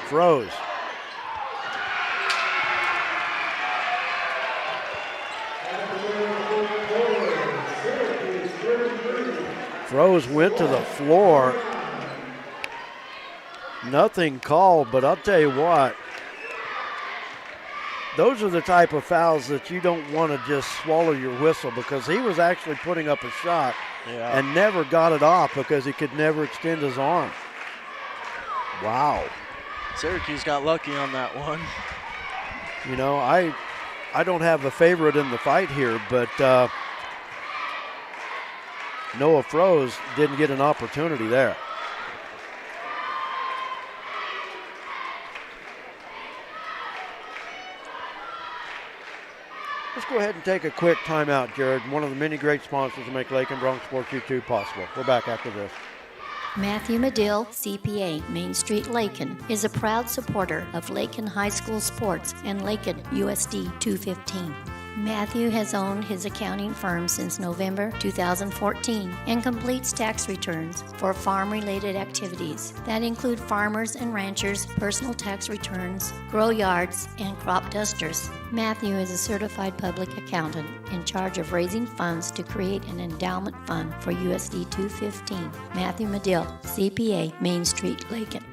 Froese. Froese went to the floor. Nothing called, but I'll tell you what, those are the type of fouls that you don't want to just swallow your whistle, because he was actually putting up a shot and never got it off because he could never extend his arm. Wow. Syracuse got lucky on that one. You know, I don't have a favorite in the fight here, but Noah Froese didn't get an opportunity there. Let's go ahead and take a quick timeout, Jared. One of the many great sponsors to make Lake and Bronx Sports U2 possible. We're back after this. Matthew Medill, CPA, Main Street, Lakin, is a proud supporter of Lakin High School sports and Lakin USD 215. Matthew has owned his accounting firm since November 2014 and completes tax returns for farm-related activities that include farmers and ranchers' personal tax returns, grow yards, and crop dusters. Matthew is a certified public accountant in charge of raising funds to create an endowment fund for USD 215. Matthew Medill, CPA, Main Street, Lakin.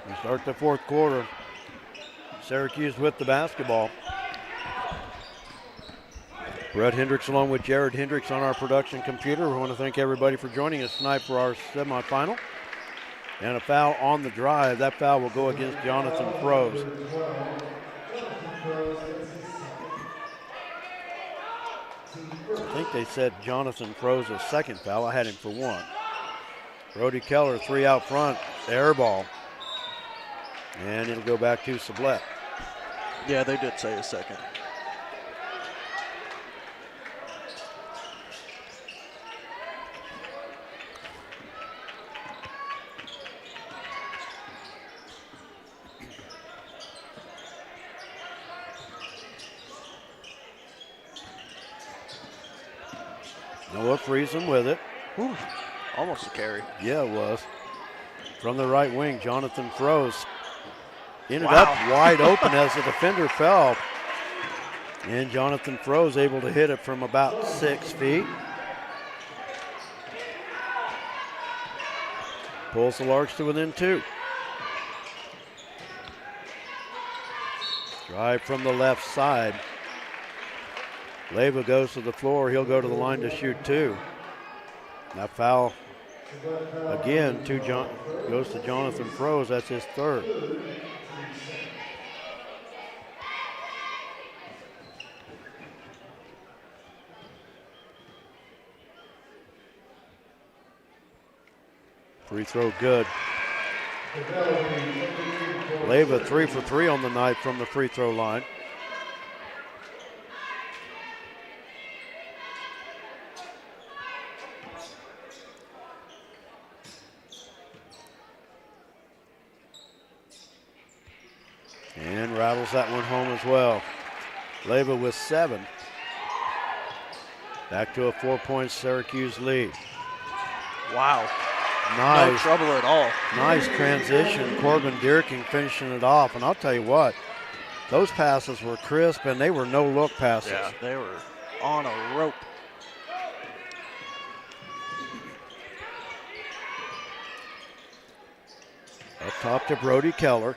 We start the fourth quarter. Syracuse with the basketball. Brett Hendricks along with Jared Hendricks on our production computer. We want to thank everybody for joining us tonight for our semifinal. And a foul on the drive. That foul will go against Jonathan Froese. I think they said Jonathan Froese's second foul. I had him for 1. Brody Keller, 3 out front, air ball. And it'll go back to Sublette. Yeah, they did say a second. Noah Friesen with it. Whew, almost a carry. Yeah, it was. From the right wing, Jonathan Froese ended up wide open as the defender fell. And Jonathan Froese able to hit it from about 6 feet. Pulls the Larks to within 2. Drive from the left side. Leyva goes to the floor. He'll go to the line to shoot 2. That foul again goes to Jonathan Froese. That's his 3rd. Free throw good. Leyva 3 for 3 on the night from the free throw line. And rattles that one home as well. Leyva with 7. Back to a 4-point Syracuse lead. Wow. Nice. No trouble at all. Nice transition. Corbin Deerking finishing it off. And I'll tell you what, those passes were crisp and they were no-look passes. Yeah, they were on a rope. Top to Brody Keller.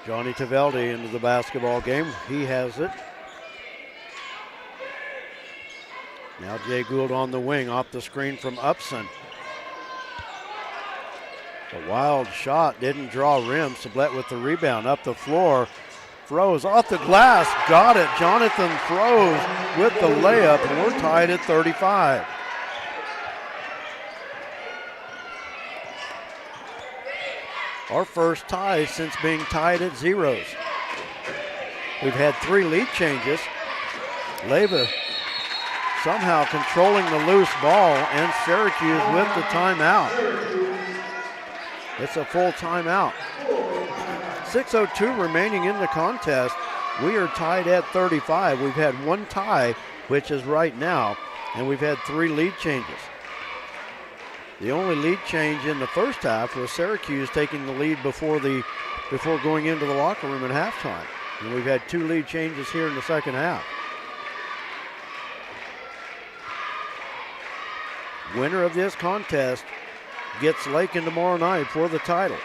Johnny Taveldi into the basketball game. He has it. Now Jay Gould on the wing, off the screen from Upson. A wild shot, didn't draw rim. Sublette with the rebound, up the floor. Froze off the glass, got it. Jonathan Froze with the layup, and we're tied at 35. Our first tie since being tied at zeros. We've had 3 lead changes. Leyva somehow controlling the loose ball, and Syracuse with the timeout. It's a full timeout. 6:02 remaining in the contest. We are tied at 35. We've had 1 tie, which is right now, and we've had 3 lead changes. The only lead change in the first half was Syracuse taking the lead before going into the locker room at halftime. And we've had 2 lead changes here in the second half. Winner of this contest gets Lakin tomorrow night for the title.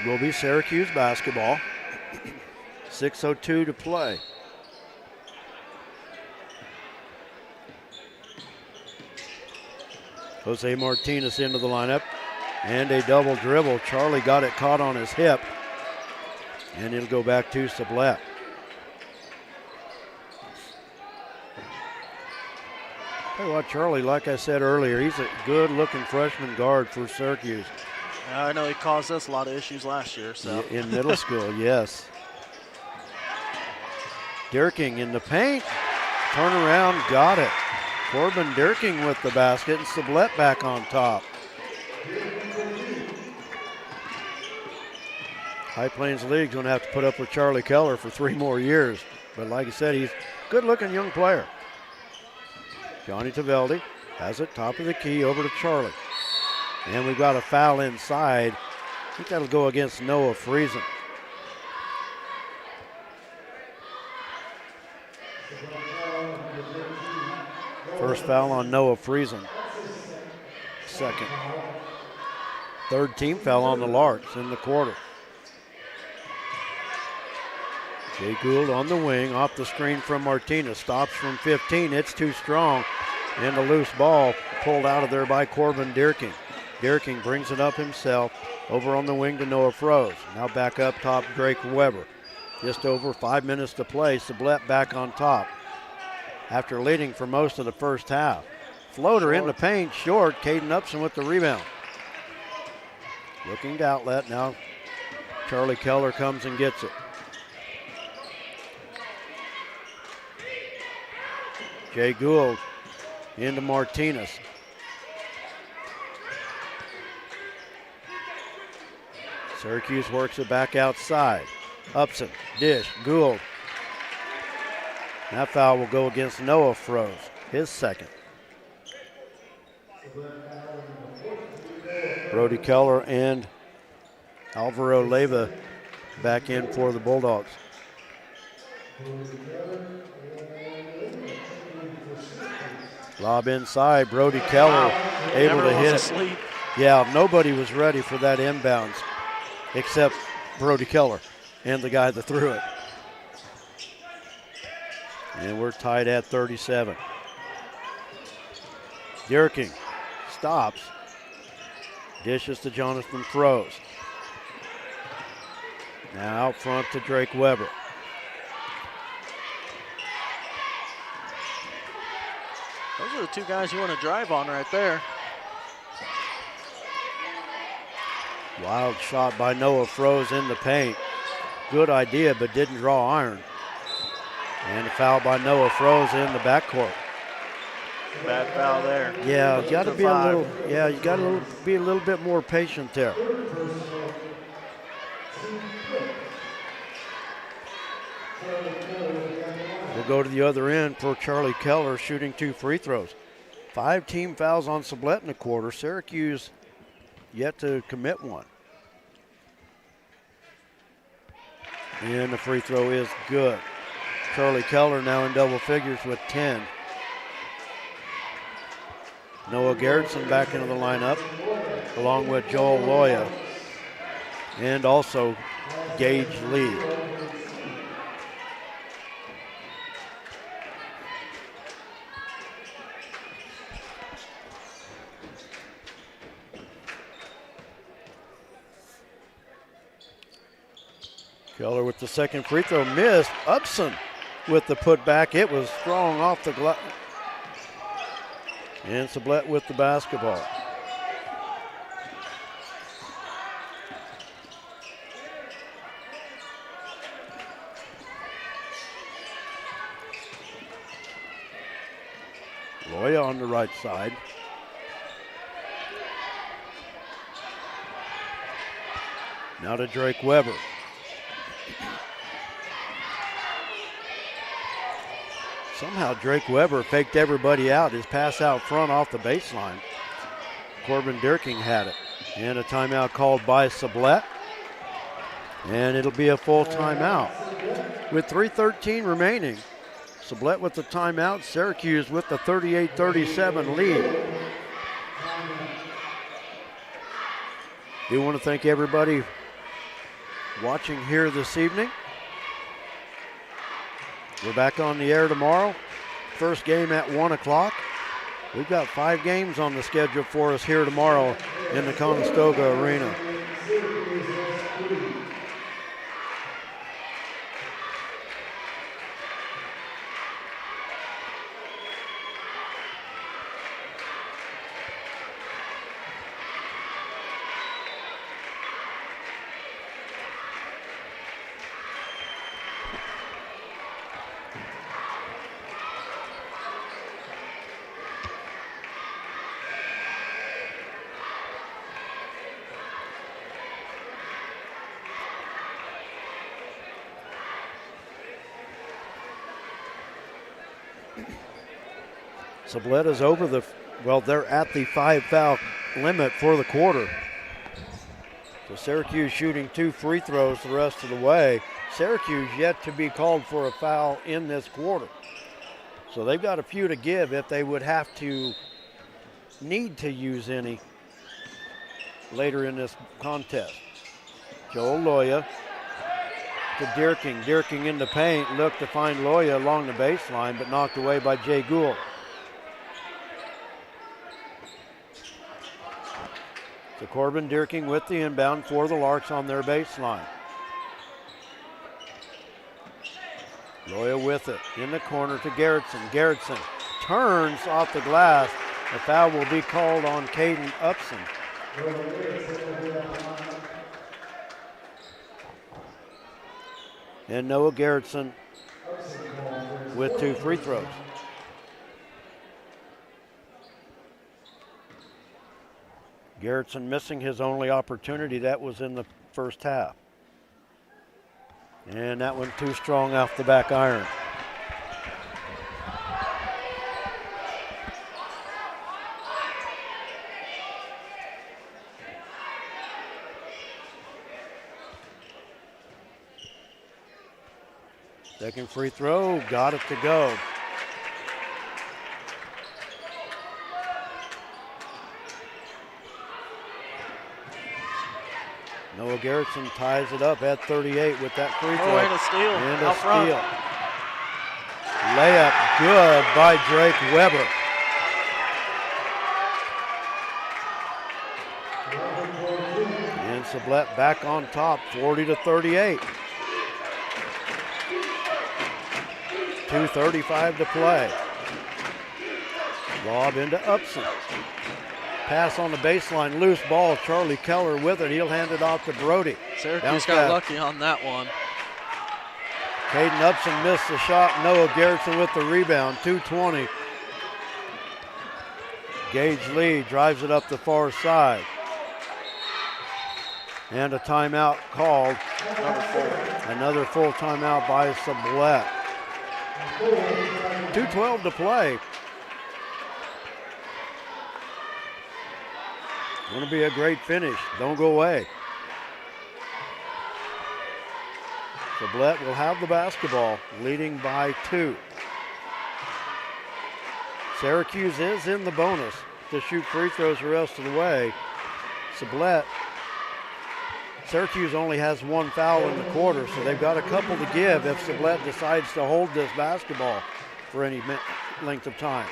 Will be Syracuse basketball. 6:02 to play. Jose Martinez into the lineup, and a double dribble. Charlie got it caught on his hip, and it'll go back to Sublette. Tell you what, Charlie, like I said earlier, he's a good-looking freshman guard for Syracuse. I know he caused us a lot of issues last year. So in middle school, yes. Dirking in the paint. Turn around, got it. Corbin Dirking with the basket, and Sublette back on top. High Plains League's going to have to put up with Charlie Keller for 3 more years. But like I said, he's a good-looking young player. Johnny Taveldi has it top of the key over to Charlie. And we've got a foul inside. I think that'll go against Noah Friesen. First foul on Noah Friesen. Second. 3rd team foul on the Larks in the quarter. Jay Gould on the wing, off the screen from Martinez. Stops from 15, it's too strong. And a loose ball pulled out of there by Corbin Dirking. Dirking brings it up himself, over on the wing to Noah Froze. Now back up top, Drake Weber. Just over 5 minutes to play, Sublette back on top after leading for most of the first half. Floater in the paint, short. Caden Upson with the rebound. Looking to outlet now. Charlie Keller comes and gets it. Jay Gould into Martinez. Syracuse works it back outside. Upson, dish, Gould. That foul will go against Noah Froze, his second. Brody Keller and Alvaro Leyva back in for the Bulldogs. Lob inside, Brody Keller able to hit it. Yeah, nobody was ready for that inbounds except Brody Keller and the guy that threw it. And we're tied at 37. Dirking stops. Dishes to Jonathan Froze. Now out front to Drake Weber. Those are the 2 guys you want to drive on right there. Wild shot by Noah Froze in the paint. Good idea, but didn't draw iron. And a foul by Noah Froze in the backcourt. Bad foul there. Yeah, you got to To be a 5. little. Yeah, you got to be a little bit more patient there. We'll go to the other end for Charlie Keller, shooting 2 free throws. 5 team fouls on Sublette in the quarter. Syracuse yet to commit one. And the free throw is good. Charlie Keller now in double figures with 10. Noah Gerritsen back into the lineup, along with Joel Loya, and also Gage Lee. Keller with the second free throw missed. Upson with the putback. It was strong off the glass. And Sublette with the basketball. Loya on the right side. Now to Drake Weber. Somehow Drake Weber faked everybody out. His pass out front off the baseline. Corbin Dirking had it. And a timeout called by Sublette. And it'll be a full timeout. With 3:13 remaining, Sublette with the timeout, Syracuse with the 38-37 lead. Do want to thank everybody watching here this evening. We're back on the air tomorrow. First game at 1 o'clock. We've got 5 games on the schedule for us here tomorrow in the Conestoga Arena. Sublette is over the, well, they're at the 5 foul limit for the quarter. So Syracuse shooting 2 free throws the rest of the way. Syracuse yet to be called for a foul in this quarter. So they've got a few to give if they would have to need to use any later in this contest. Joel Loya to Dirking. Dirking in the paint, looked to find Loya along the baseline, but knocked away by Jay Gould. So Corbin Dirking with the inbound for the Larks on their baseline. Loya with it in the corner to Gerritsen. Gerritsen turns off the glass. The foul will be called on Caden Upson. And Noah Gerritsen with 2 free throws. Gerritsen missing his only opportunity. That was in the first half. And that one too strong off the back iron. Second free throw, got it to go. Noah Gerritsen ties it up at 38 with that free throw. Oh, and a steal. And a out front. steal. Layup good by Drake Weber. And Sublette back on top, 40-38. 2:35 to play. Lob into Upson. Pass on the baseline, loose ball. Charlie Keller with it. He'll hand it off to Brody. Syracuse got lucky on that one. Caden Upson missed the shot. Noah Gerritsen with the rebound. 2:20 Gage Lee drives it up the far side. And a timeout called. Another full timeout by Sublette. 2:12 to play. Going to be a great finish. Don't go away. Sublette will have the basketball, leading by 2. Syracuse is in the bonus to shoot free throws the rest of the way. Syracuse only has 1 foul in the quarter, so they've got a couple to give if Sublette decides to hold this basketball for any length of time.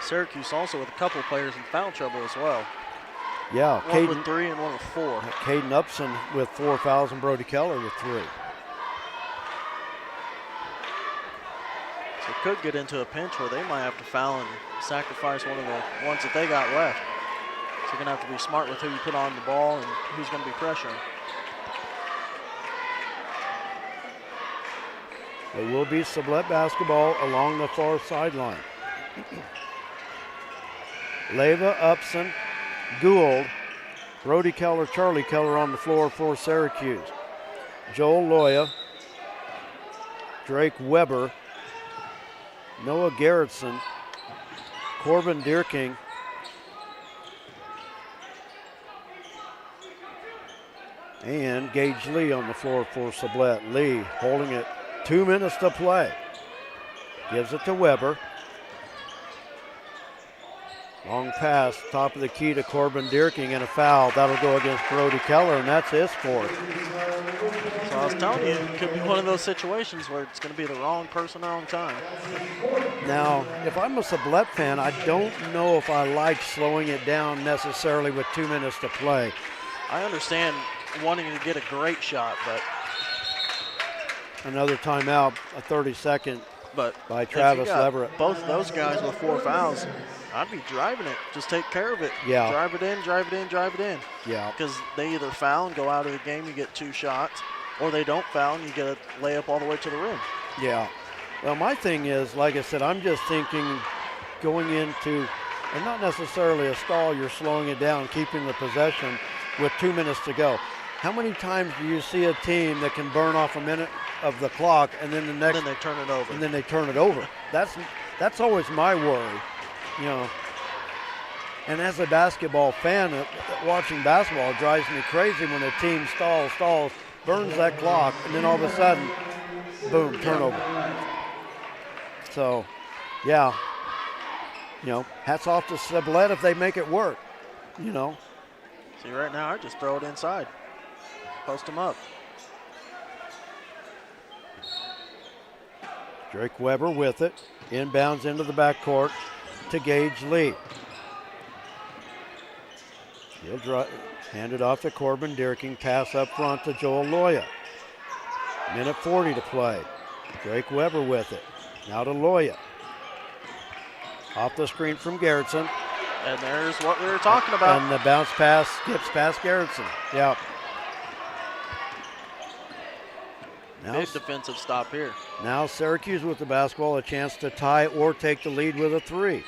Syracuse also with a couple players in foul trouble as well. Yeah, one with 3 and one with 4. Caden Upson with 4 fouls and Brody Keller with 3. So it could get into a pinch where they might have to foul and sacrifice one of the ones that they got left. So you're going to have to be smart with who you put on the ball and who's going to be pressuring. It will be Sublette basketball along the far sideline. Leyva, Upson, Gould, Brody Keller, Charlie Keller on the floor for Syracuse. Joel Loya, Drake Weber, Noah Garrettson, Corbin Deerking, and Gage Lee on the floor for Sublette. Lee holding it, 2 minutes to play. Gives it to Weber. Long pass, top of the key to Corbin Deerking, and a foul. That'll go against Brody Keller, and that's his 4th. So I was telling you, it could be one of those situations where it's going to be the wrong person, wrong time. Now, if I'm a Sublette fan, I don't know if I like slowing it down necessarily with 2 minutes to play. I understand wanting to get a great shot, but another timeout, a 30-second by Travis Leverett. Both of those guys with 4 fouls, I'd be driving it. Just take care of it. Yeah. Drive it in, drive it in, drive it in. Yeah. Because they either foul and go out of the game, you get 2 shots, or they don't foul and you get a layup all the way to the rim. Yeah. Well, my thing is, like I said, I'm just thinking going into, and not necessarily a stall, you're slowing it down, keeping the possession with 2 minutes to go. How many times do you see a team that can burn off a minute of the clock and then the next? And then they turn it over. And then they turn it over. That's always my worry, you know. And as a basketball fan, watching basketball, it drives me crazy when a team stalls, burns that clock, and then all of a sudden, boom, turnover. So, yeah, you know, hats off to Sublette if they make it work, you know. See, right now, I just throw it inside. Post them up. Drake Weber with it. Inbounds into the backcourt to Gage Lee. He'll hand it off to Corbin Deerking. Pass up front to Joel Loya. Minute 40 to play. Drake Weber with it. Now to Loya. Off the screen from Garrettson. And there's what we were talking about. And the bounce pass skips past Garrettson. Yeah. Now, big defensive stop here. Now Syracuse with the basketball, a chance to tie or take the lead with a 3.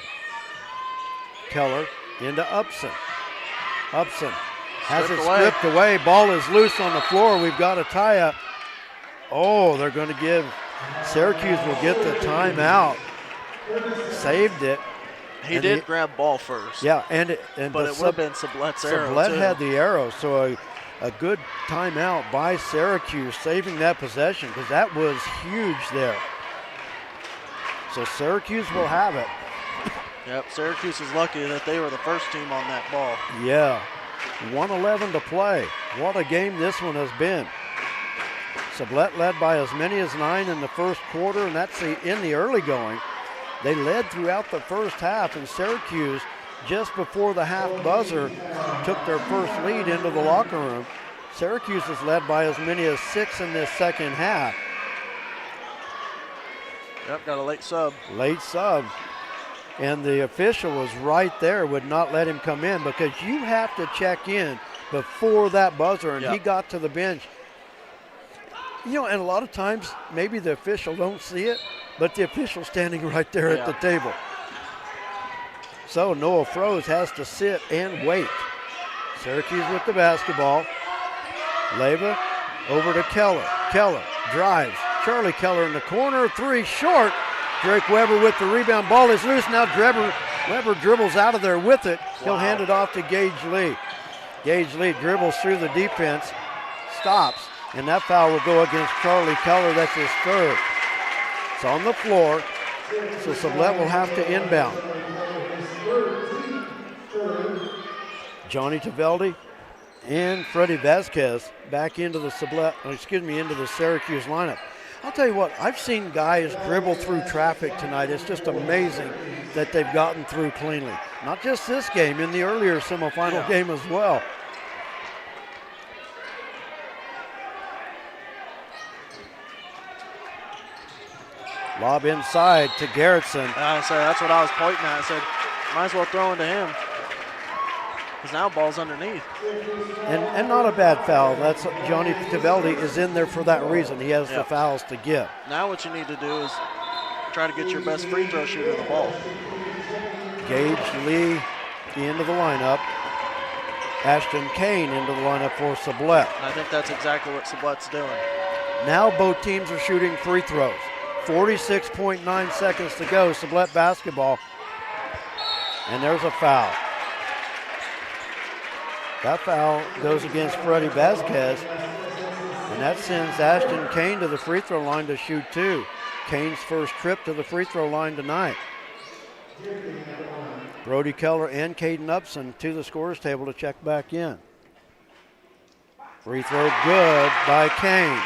Keller into Upson. Upson has it stripped away. Ball is loose on the floor. We've got a tie-up. Oh, they're going to give, Syracuse will get the timeout. Saved it. He did grab ball first. Yeah, but it would have been Sublette's arrow. Sublette had the arrow, so a good timeout by Syracuse, saving that possession because that was huge there. So Syracuse will have it. Yep, Syracuse is lucky that they were the first team on that ball. Yeah, 1:11 to play. What a game this one has been. Sublette led by as many as 9 in the first quarter, and that's in the early going. They led throughout the first half, and Syracuse, just before the half buzzer, took their first lead into the locker room. Syracuse is led by as many as 6 in this second half. Yep, got a late sub. Late sub. And the official was right there, would not let him come in because you have to check in before that buzzer, and he got to the bench. You know, and a lot of times maybe the official don't see it, but the official's standing right there at the table. So Noah Froese has to sit and wait. Syracuse with the basketball. Leyva over to Keller. Keller drives. Charlie Keller in the corner. Three short. Drake Weber with the rebound. Ball is loose. Now Weber dribbles out of there with it. He'll hand it off to Gage Lee. Gage Lee dribbles through the defense. Stops. And that foul will go against Charlie Keller. That's his third. It's on the floor. So Sublette will have to inbound. Johnny Taveldi and Freddie Vasquez back into the into the Syracuse lineup. I'll tell you what, I've seen guys dribble through traffic tonight. It's just amazing that they've gotten through cleanly. Not just this game, in the earlier semifinal game as well. Lob inside to Garrettson. That's what I was pointing at. I said, might as well throw into him. Because now ball's underneath. And not a bad foul. That's Johnny Taveldi is in there for that reason. He has the fouls to give. Now what you need to do is try to get your best free throw shooter the ball. Gage Lee into the lineup. Ashton Kane into the lineup for Sublette. And I think that's exactly what Sublette's doing. Now both teams are shooting free throws. 46.9 seconds to go. Sublette basketball. And there's a foul. That foul goes against Freddie Vasquez. And that sends Ashton Kane to the free throw line to shoot two. Kane's first trip to the free throw line tonight. Brody Keller and Caden Upson to the scorer's table to check back in. Free throw good by Kane.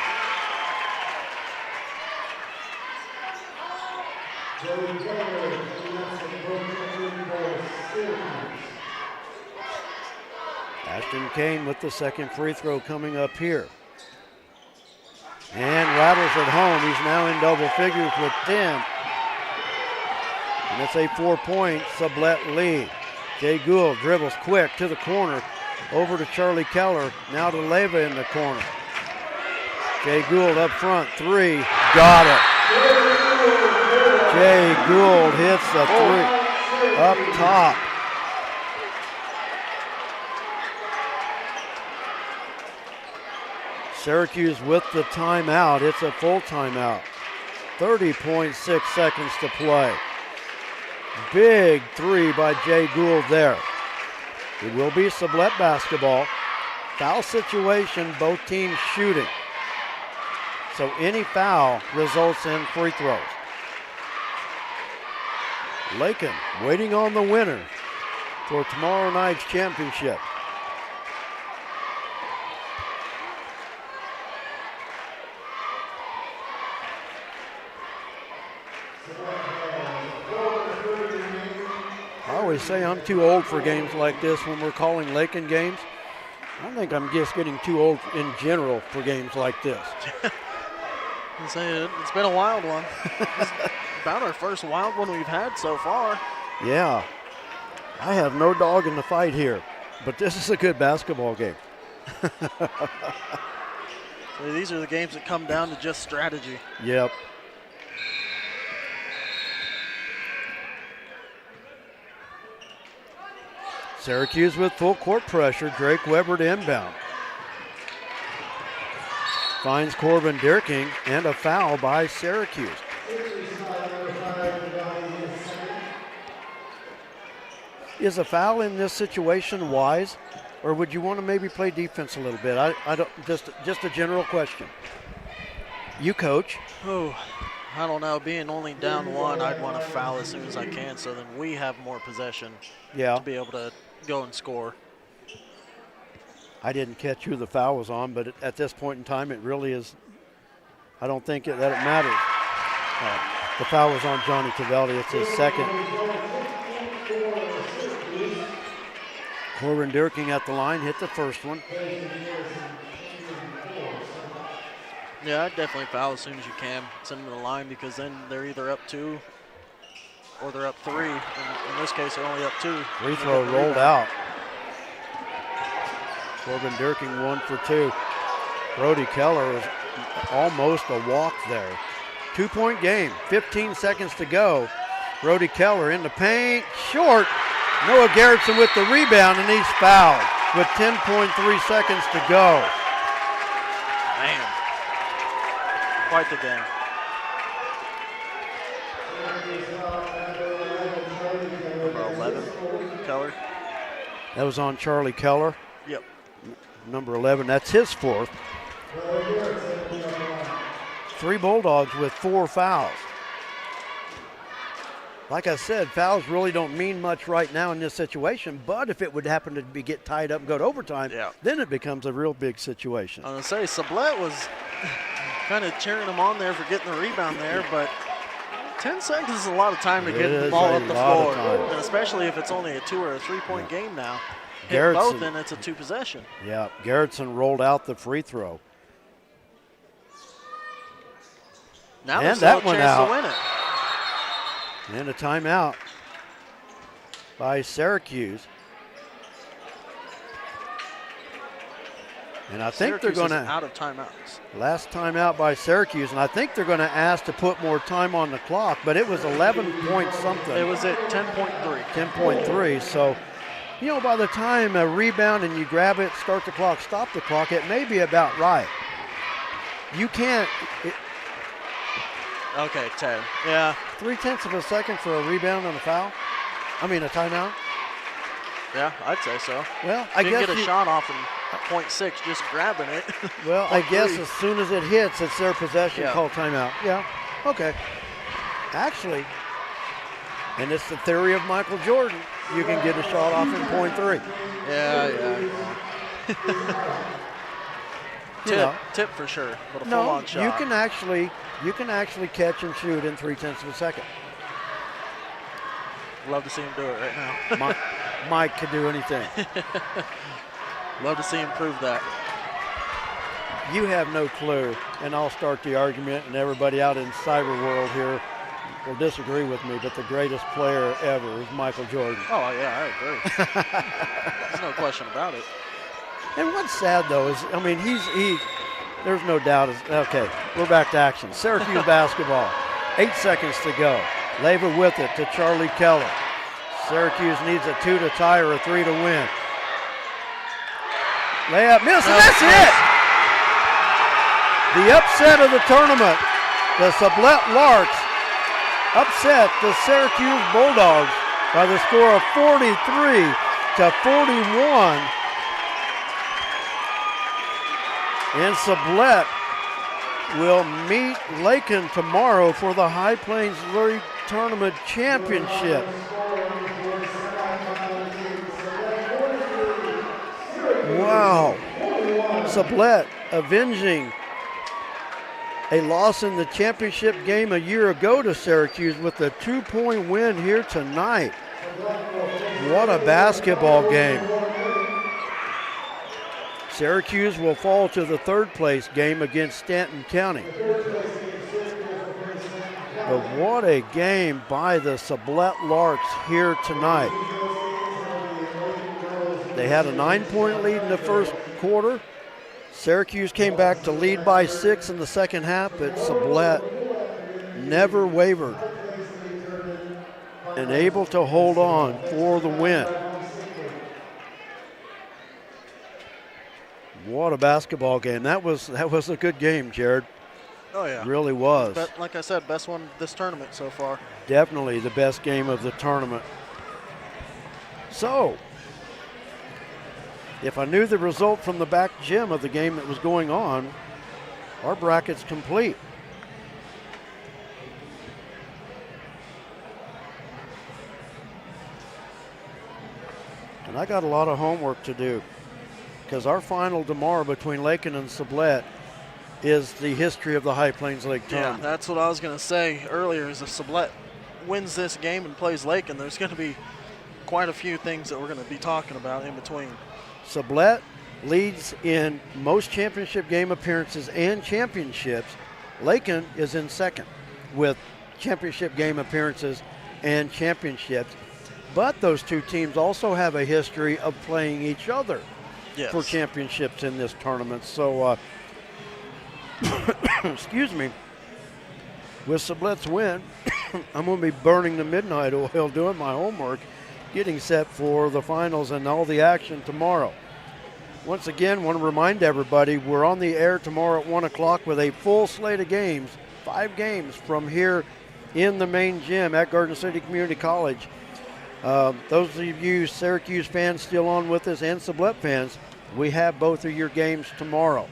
Ashton Kane with the second free throw coming up here. And rattles it home. He's now in double figures with 10. And it's a 4-point Sublette lead. Jay Gould dribbles quick to the corner. Over to Charlie Keller. Now to Leyva in the corner. Jay Gould up front. Three. Got it. Jay Gould hits the three up top. Syracuse with the timeout. It's a full timeout. 30.6 seconds to play. Big three by Jay Gould there. It will be Sublette basketball. Foul situation, both teams shooting. So any foul results in free throws. Lakin waiting on the winner for tomorrow night's championship. I always say I'm too old for games like this when we're calling Lakin games. I think I'm just getting too old in general for games like this. It's been a wild one. It's about our first wild one we've had so far. Yeah. I have no dog in the fight here, but this is a good basketball game. So these are the games that come down to just strategy. Yep. Syracuse with full court pressure. Drake Weber to inbound. Finds Corbin Dirking and a foul by Syracuse. Is a foul in this situation wise, or would you want to maybe play defense a little bit? I don't. Just a general question. You coach. Oh, I don't know. Being only down one, I'd want to foul as soon as I can, so then we have more possession. To be able to go and score. I didn't catch who the foul was on, but at this point in time, it really is. I don't think that it matters. The foul was on Johnny Taveldi. It's his second. Corbin Dirking at the line, hit the first one. Yeah, I'd definitely foul as soon as you can. Send them to the line because then they're either up 2 or they're up 3. And in this case, they're only up 2. Free throw rolled out. Corbin Dirking 1 for 2. Brody Keller is almost a walk there. 2-point game, 15 seconds to go. Brody Keller in the paint, short, Noah Garrettson with the rebound, and he's fouled with 10.3 seconds to go. Man, quite the game. Number 11, Keller. That was on Charlie Keller. Yep. Number 11, that's his fourth. 3 Bulldogs with 4 fouls. Like I said, fouls really don't mean much right now in this situation, but if it would happen to get tied up and go to overtime, then it becomes a real big situation. I was going to say, Sublette was kind of cheering him on there for getting the rebound there, but 10 seconds is a lot of time to get the ball up the floor, and especially if it's only a 2 or a 3-point game now. Hit both, and it's a 2 possession. Yeah, Garrettson rolled out the free throw. Now there's a chance to win it. And a timeout by Syracuse. And I think they're going to out of timeouts. Last timeout by Syracuse, and I think they're going to ask to put more time on the clock, but it was 11 point something. It was at 10.3. 10.3, so, you know, by the time a rebound and you grab it, start the clock, stop the clock, it may be about right. You can't. Okay, 10. Yeah. 0.3 of a second for a rebound and a foul? I mean, a timeout? Yeah, I'd say so. Well, I guess get a shot off in 0.6, just grabbing it. Well, I guess as soon as it hits, it's their possession, called timeout. Yeah, okay. Actually, and it's the theory of Michael Jordan, you can get a shot off in 0.3. Yeah. Tip for sure, but a full-on shot. You can actually catch and shoot in 0.3 of a second. Love to see him do it right now. Mike could do anything. Love to see him prove that. You have no clue, and I'll start the argument, and everybody out in cyber world here will disagree with me, but the greatest player ever is Michael Jordan. Oh, yeah, I agree. There's no question about it. And what's sad, though, is, I mean, there's no doubt. Okay, we're back to action. Syracuse basketball, 8 seconds to go. Leyva with it to Charlie Keller. Syracuse needs a 2 to tie or a 3 to win. Layup miss, and that's it! The upset of the tournament. The Sublette Larks upset the Syracuse Bulldogs by the score of 43 to 41. And Sublette will meet Lakin tomorrow for the High Plains League Tournament Championship. Wow. Sublette avenging a loss in the championship game a year ago to Syracuse with a 2-point win here tonight. What a basketball game. Syracuse will fall to the 3rd place game against Stanton County. But what a game by the Sublette Larks here tonight. They had a 9-point lead in the first quarter. Syracuse came back to lead by 6 in the second half, but Sublette never wavered and able to hold on for the win. What a basketball game. That was a good game, Jared. Oh, yeah. It really was. But like I said, best one this tournament so far. Definitely the best game of the tournament. So, if I knew the result from the back gym of the game that was going on, our bracket's complete. And I got a lot of homework to do because our final tomorrow between Lakin and Sublette is the history of the High Plains League tournament. Yeah, that's what I was going to say earlier is if Sublette wins this game and plays Lakin, there's going to be quite a few things that we're going to be talking about in between. Sublette leads in most championship game appearances and championships. Lakin is in second with championship game appearances and championships. But those two teams also have a history of playing each other for championships in this tournament. So, excuse me, with Sublette's win, I'm going to be burning the midnight oil doing my homework getting set for the finals and all the action tomorrow. Once again, want to remind everybody we're on the air tomorrow at 1 o'clock with a full slate of games, 5 games from here in the main gym at Garden City Community College. Those of you Syracuse fans still on with us and Sublette fans, we have both of your games tomorrow.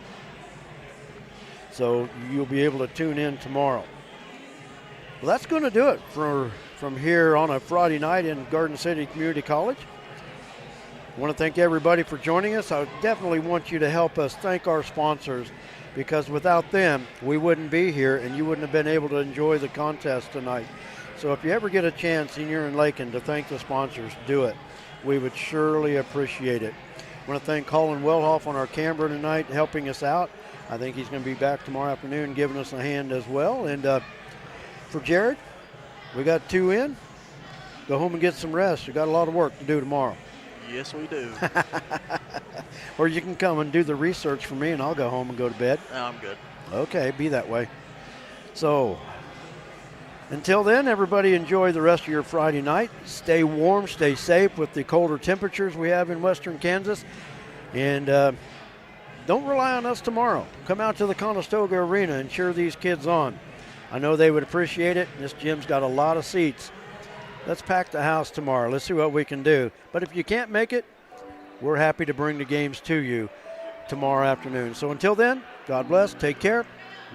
So you'll be able to tune in tomorrow. Well, that's going to do it from here on a Friday night in Garden City Community College. I want to thank everybody for joining us. I definitely want you to help us thank our sponsors, because without them, we wouldn't be here and you wouldn't have been able to enjoy the contest tonight. So if you ever get a chance and you're in Lakin to thank the sponsors, do it. We would surely appreciate it. I want to thank Colin Wellhoff on our camera tonight, helping us out. I think he's going to be back tomorrow afternoon giving us a hand as well. And for Jared, we got 2 in. Go home and get some rest. We got a lot of work to do tomorrow. Yes, we do. Or you can come and do the research for me and I'll go home and go to bed. No, I'm good. Okay, be that way. So until then, everybody enjoy the rest of your Friday night. Stay warm, stay safe with the colder temperatures we have in western Kansas. And don't rely on us tomorrow. Come out to the Conestoga Arena and cheer these kids on. I know they would appreciate it. This gym's got a lot of seats. Let's pack the house tomorrow. Let's see what we can do. But if you can't make it, we're happy to bring the games to you tomorrow afternoon. So until then, God bless, take care.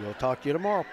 We'll talk to you tomorrow.